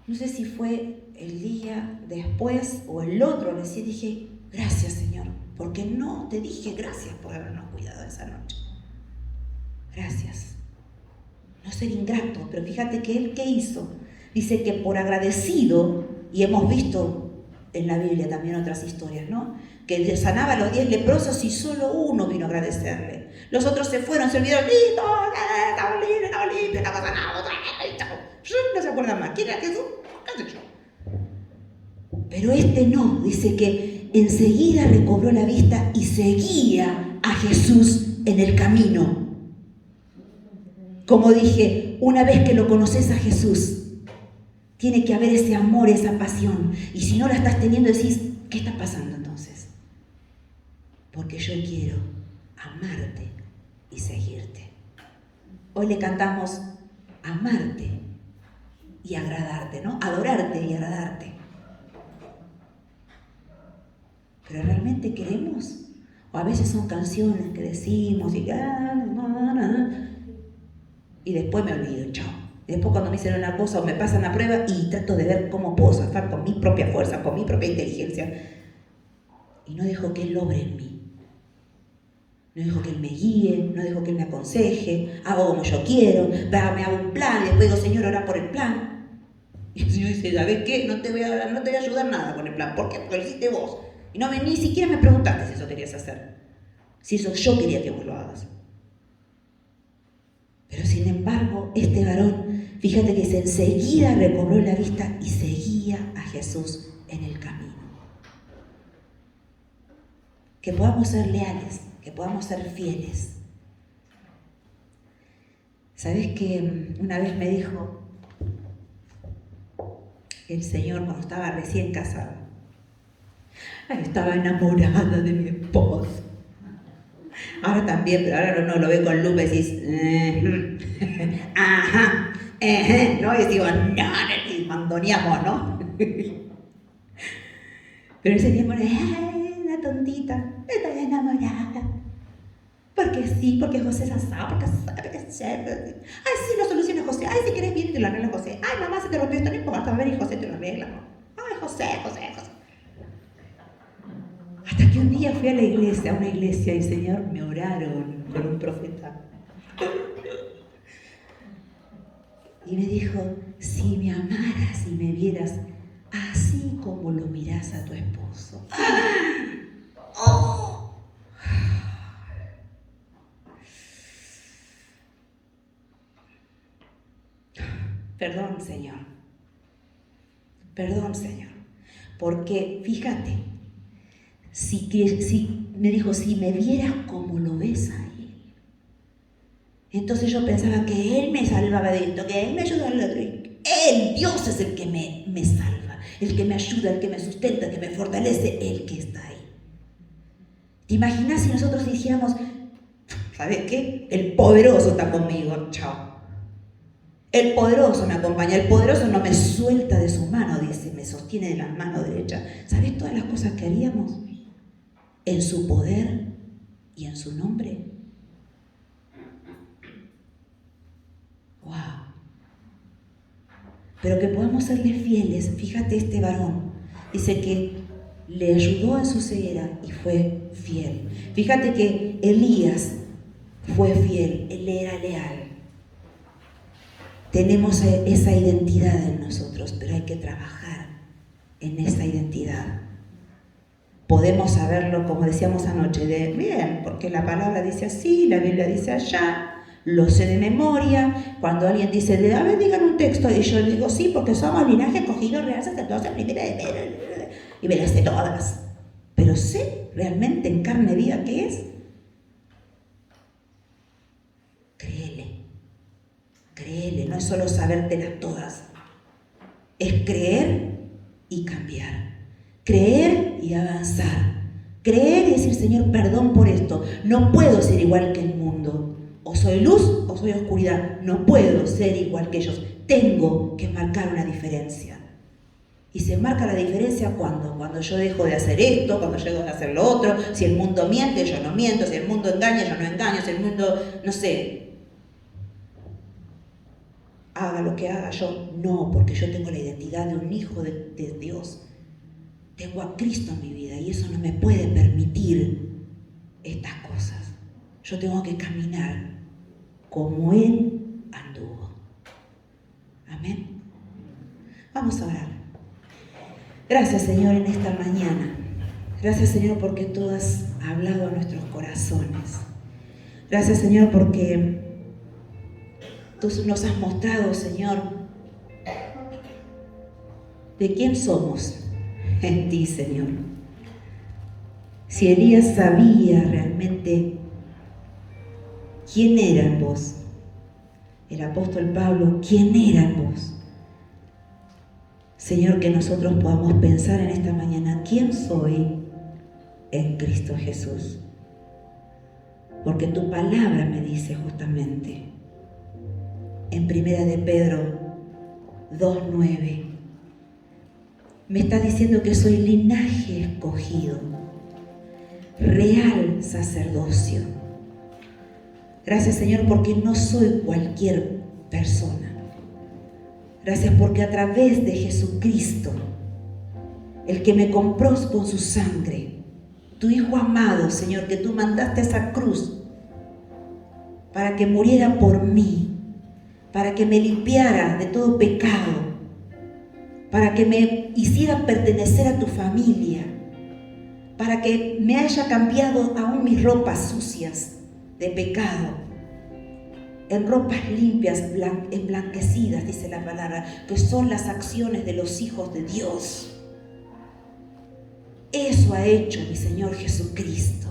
[SPEAKER 1] no sé si fue el día después o el otro, recién dije, gracias, Señor, porque no te dije gracias por habernos cuidado esa noche. Gracias. No ser ingrato, pero fíjate que él, ¿qué hizo? Dice que por agradecido, y hemos visto en la Biblia también otras historias, ¿no? Que sanaba a los 10 leprosos y solo uno vino a agradecerle. Los otros se fueron, se olvidaron, listo, estamos libres, no pasa nada, otra vez, chao. No se acuerdan más. ¿Quién era Jesús? ¿Qué sé yo? Pero este no, dice que enseguida recobró la vista y seguía a Jesús en el camino. Como dije, una vez que lo conoces a Jesús, tiene que haber ese amor, esa pasión. Y si no la estás teniendo, decís, ¿qué está pasando entonces? Porque yo quiero amarte y seguirte. Hoy le cantamos amarte y agradarte, ¿no? Adorarte y agradarte. ¿Pero realmente queremos? O a veces son canciones que decimos y después me olvido, chao. Y después cuando me dicen una cosa o me pasan la prueba y trato de ver cómo puedo zafar con mi propia fuerza, con mi propia inteligencia. Y no dejo que Él obre en mí. No dejo que Él me guíe, no dejo que Él me aconseje, hago como yo quiero, me hago un plan y después digo, Señor, ora por el plan. Y el Señor dice, ¿sabes qué? No te voy a ayudar nada con el plan. ¿Por qué? Porque lo hiciste vos. Y ni siquiera me preguntaste si eso querías hacer. Si eso yo quería que vos lo hagas. Pero sin embargo, este varón, fíjate que enseguida recobró la vista y seguía a Jesús en el camino. Que podamos ser leales, que podamos ser fieles. ¿Sabes que una vez me dijo el Señor cuando estaba recién casado? Estaba enamorada de mi esposo. Ahora también, pero ahora no lo ve con lupa y decís, ajá, ¿no? Y digo, no, y mandoneamos, ¿no? Pero ese tiempo, una tontita, estoy enamorada. Porque sí, porque José es asado, porque es ay, sí, lo soluciona José. Ay, si querés bien, te lo arregla José. Ay, mamá, se te rompió esto, no importa, ven y José te lo arregla. Ay, José. Hasta que un día fui a una iglesia, y Señor, me oraron con un profeta. Y me dijo, si me amaras y me vieras así como lo mirás a tu esposo. ¡Oh! Perdón, Señor. Perdón, Señor. Porque, fíjate, si me dijo, si me vieras como lo ves a Él. Entonces yo pensaba que Él me salvaba de esto, que Él me ayudaba al otro. Él, Dios, es el que me salva, el que me ayuda, el que me sustenta, el que me fortalece, el que está ahí. ¿Te imaginas si nosotros dijéramos, ¿sabes qué? El poderoso está conmigo, chao. El poderoso me acompaña, el poderoso no me suelta de su mano, dice, me sostiene de la mano derecha. ¿Sabes todas las cosas que haríamos? En su poder y en su nombre. ¡Wow! Pero que podamos serle fieles. Fíjate este varón. Dice que le ayudó en su ceguera y fue fiel. Fíjate que Elías fue fiel, él era leal. Tenemos esa identidad en nosotros, pero hay que trabajar en esa identidad. Podemos saberlo, como decíamos anoche, de bien, porque la palabra dice así, la Biblia dice allá, lo sé de memoria. Cuando alguien dice, a ver, digan un texto, y yo digo, sí, porque somos linaje escogido, real sacerdocio, primera de Pedro, y me las sé todas. Pero sé realmente en carne viva qué es. Créele, no es solo sabértelas todas, es creer y cambiar, creer y avanzar, creer y decir, Señor, perdón por esto, no puedo ser igual que el mundo, o soy luz o soy oscuridad, no puedo ser igual que ellos, tengo que marcar una diferencia. Y se marca la diferencia cuando yo dejo de hacer esto, cuando yo dejo de hacer lo otro, si el mundo miente, yo no miento, si el mundo engaña, yo no engaño, si el mundo, no sé, haga lo que haga, yo no, porque yo tengo la identidad de un hijo de Dios. Tengo a Cristo en mi vida y eso no me puede permitir estas cosas. Yo tengo que caminar como Él anduvo. Amén. Vamos a orar. Gracias, Señor, en esta mañana. Gracias, Señor, porque tú has hablado a nuestros corazones. Gracias, Señor, porque tú nos has mostrado, Señor, de quién somos en ti, Señor. Si Elías sabía realmente quién era en vos, el apóstol Pablo, quién era en vos, Señor, que nosotros podamos pensar en esta mañana, ¿quién soy en Cristo Jesús? Porque tu palabra me dice justamente, en Primera de Pedro 2:9, me está diciendo que soy linaje escogido, real sacerdocio. Gracias, Señor, porque no soy cualquier persona. Gracias porque a través de Jesucristo, el que me compró con su sangre, tu Hijo amado, Señor, que tú mandaste a esa cruz para que muriera por mí, para que me limpiara de todo pecado, para que me hiciera pertenecer a tu familia, para que me haya cambiado aún mis ropas sucias de pecado, en ropas limpias, emblanquecidas, dice la palabra, que son las acciones de los hijos de Dios. Eso ha hecho mi Señor Jesucristo.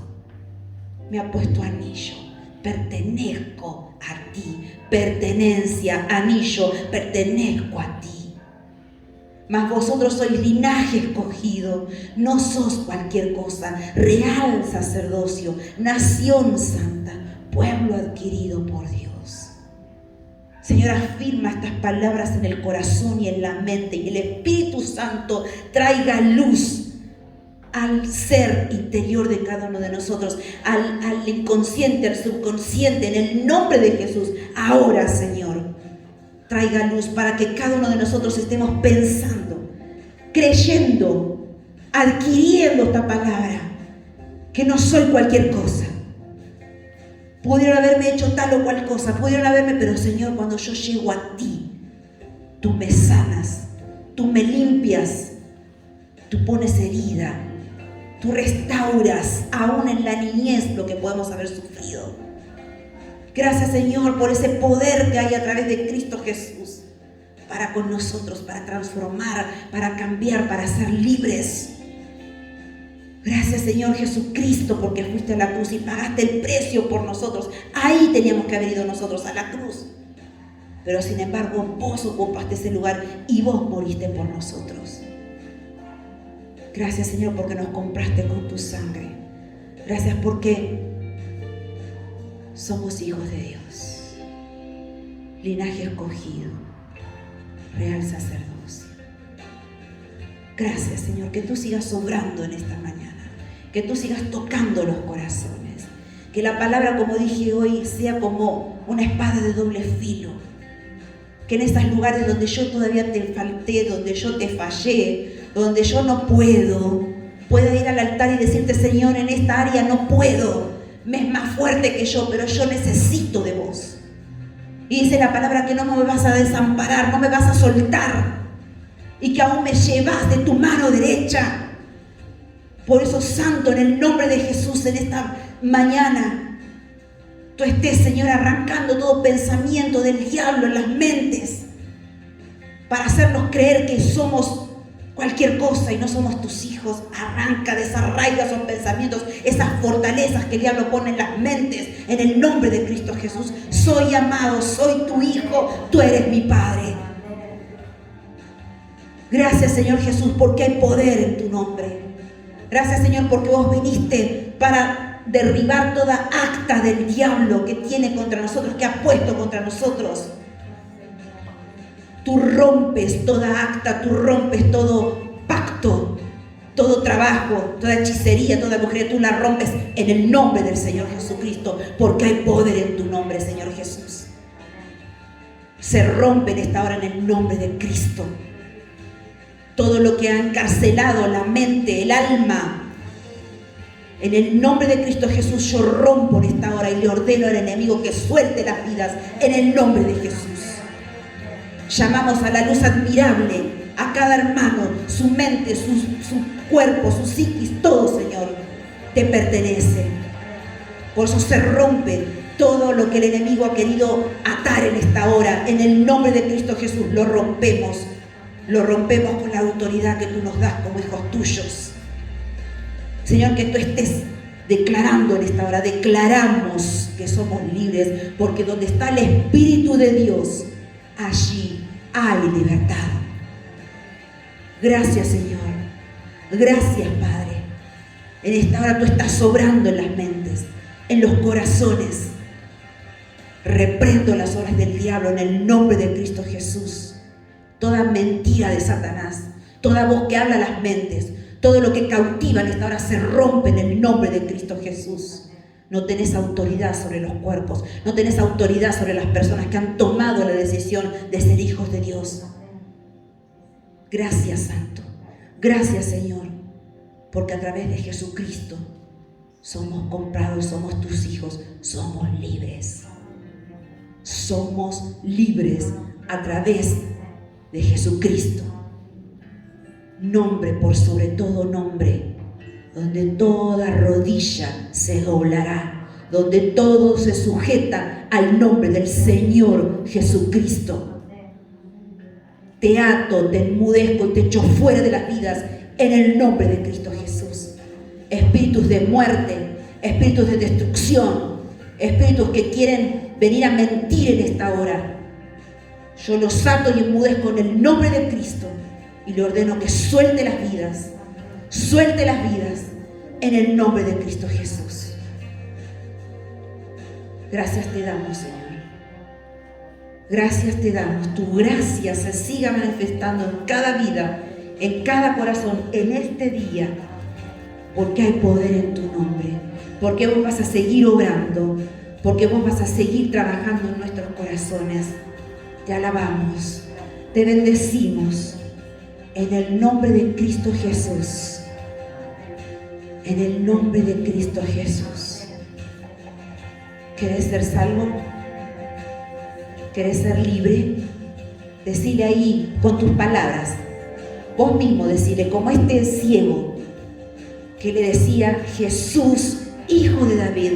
[SPEAKER 1] Me ha puesto anillo, pertenezco a ti, pertenencia, anillo, pertenezco a ti. Mas vosotros sois linaje escogido, no sos cualquier cosa, real sacerdocio, nación santa, pueblo adquirido por Dios. Señor, afirma estas palabras en el corazón y en la mente, y el Espíritu Santo traiga luz al ser interior de cada uno de nosotros, al inconsciente, al subconsciente, en el nombre de Jesús. Ahora, Señor, traiga luz para que cada uno de nosotros estemos pensando, creyendo, adquiriendo esta palabra, que no soy cualquier cosa. Pudieron haberme hecho tal o cual cosa, pero Señor, cuando yo llego a ti, tú me sanas, tú me limpias, tú pones herida, tú restauras aún en la niñez lo que podemos haber sufrido. Gracias, Señor, por ese poder que hay a través de Cristo Jesús para con nosotros, para transformar, para cambiar, para ser libres. Gracias, Señor Jesucristo, porque fuiste a la cruz y pagaste el precio por nosotros. Ahí teníamos que haber ido nosotros, a la cruz. Pero sin embargo, vos ocupaste ese lugar y vos moriste por nosotros. Gracias, Señor, porque nos compraste con tu sangre. Gracias porque somos hijos de Dios, linaje escogido, real sacerdocio. Gracias, Señor, que tú sigas obrando en esta mañana, que tú sigas tocando los corazones, que la palabra, como dije hoy, sea como una espada de doble filo, que en esos lugares donde yo todavía te falté, donde yo te fallé, donde yo no puedo, pueda ir al altar y decirte: Señor, en esta área no puedo, me es más fuerte que yo, pero yo necesito de vos. Y dice la palabra que no me vas a desamparar, no me vas a soltar, y que aún me llevas de tu mano derecha. Por eso, Santo, en el nombre de Jesús, en esta mañana, tú estés, Señor, arrancando todo pensamiento del diablo en las mentes, para hacernos creer que somos cualquier cosa y no somos tus hijos. Arranca, desarraiga esos pensamientos, esas fortalezas que el diablo pone en las mentes, en el nombre de Cristo Jesús. Soy amado, soy tu hijo, tú eres mi Padre. Gracias, Señor Jesús, porque hay poder en tu nombre. Gracias, Señor, porque vos viniste para derribar toda acta del diablo que tiene contra nosotros, que ha puesto contra nosotros. Tú rompes toda acta, tú rompes todo pacto, todo trabajo, toda hechicería, toda brujería, tú la rompes en el nombre del Señor Jesucristo, porque hay poder en tu nombre, Señor Jesús. Se rompe en esta hora en el nombre de Cristo. Todo lo que ha encarcelado la mente, el alma, en el nombre de Cristo Jesús, yo rompo en esta hora y le ordeno al enemigo que suelte las vidas en el nombre de Jesús. Llamamos a la luz admirable a cada hermano, su mente, su cuerpo, su psiquis, todo, Señor, te pertenece. Por eso se rompe todo lo que el enemigo ha querido atar en esta hora. En el nombre de Cristo Jesús lo rompemos con la autoridad que tú nos das como hijos tuyos. Señor, que tú estés declarando en esta hora, declaramos que somos libres, porque donde está el Espíritu de Dios, allí hay libertad. Gracias, Señor. Gracias, Padre. En esta hora tú estás sobrando en las mentes, en los corazones. Reprendo las obras del diablo en el nombre de Cristo Jesús. Toda mentira de Satanás, toda voz que habla a las mentes, todo lo que cautiva en esta hora se rompe en el nombre de Cristo Jesús. No tenés autoridad sobre los cuerpos, no tenés autoridad sobre las personas que han tomado la decisión de ser hijos de Dios. Gracias, Santo. Gracias, Señor, porque a través de Jesucristo somos comprados, somos tus hijos, somos libres. Somos libres a través de Jesucristo. Nombre por sobre todo nombre, donde toda rodilla se doblará, donde todo se sujeta al nombre del Señor Jesucristo. Te ato, te enmudezco y te echo fuera de las vidas en el nombre de Cristo Jesús. Espíritus de muerte, espíritus de destrucción, espíritus que quieren venir a mentir en esta hora, yo los ato y enmudezco en el nombre de Cristo y le ordeno que suelte las vidas en el nombre de Cristo Jesús. Gracias te damos, Señor. Gracias te damos. Tu gracia se siga manifestando en cada vida, en cada corazón, en este día, porque hay poder en tu nombre, porque vos vas a seguir obrando, porque vos vas a seguir trabajando en nuestros corazones. Te alabamos, te bendecimos en el nombre de Cristo Jesús. En el nombre de Cristo Jesús. ¿Querés ser salvo? ¿Querés ser libre? Decile ahí con tus palabras: Vos mismo decirle, como este ciego que le decía, Jesús, Hijo de David,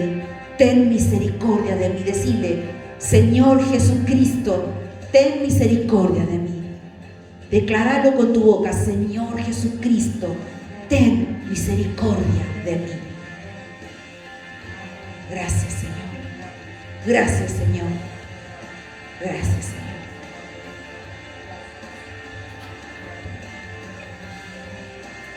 [SPEAKER 1] ten misericordia de mí. Decirle, Señor Jesucristo, ten misericordia de mí. Declaralo con tu boca, Señor Jesucristo, ten misericordia de mí. Gracias, Señor. Gracias, Señor. Gracias, Señor.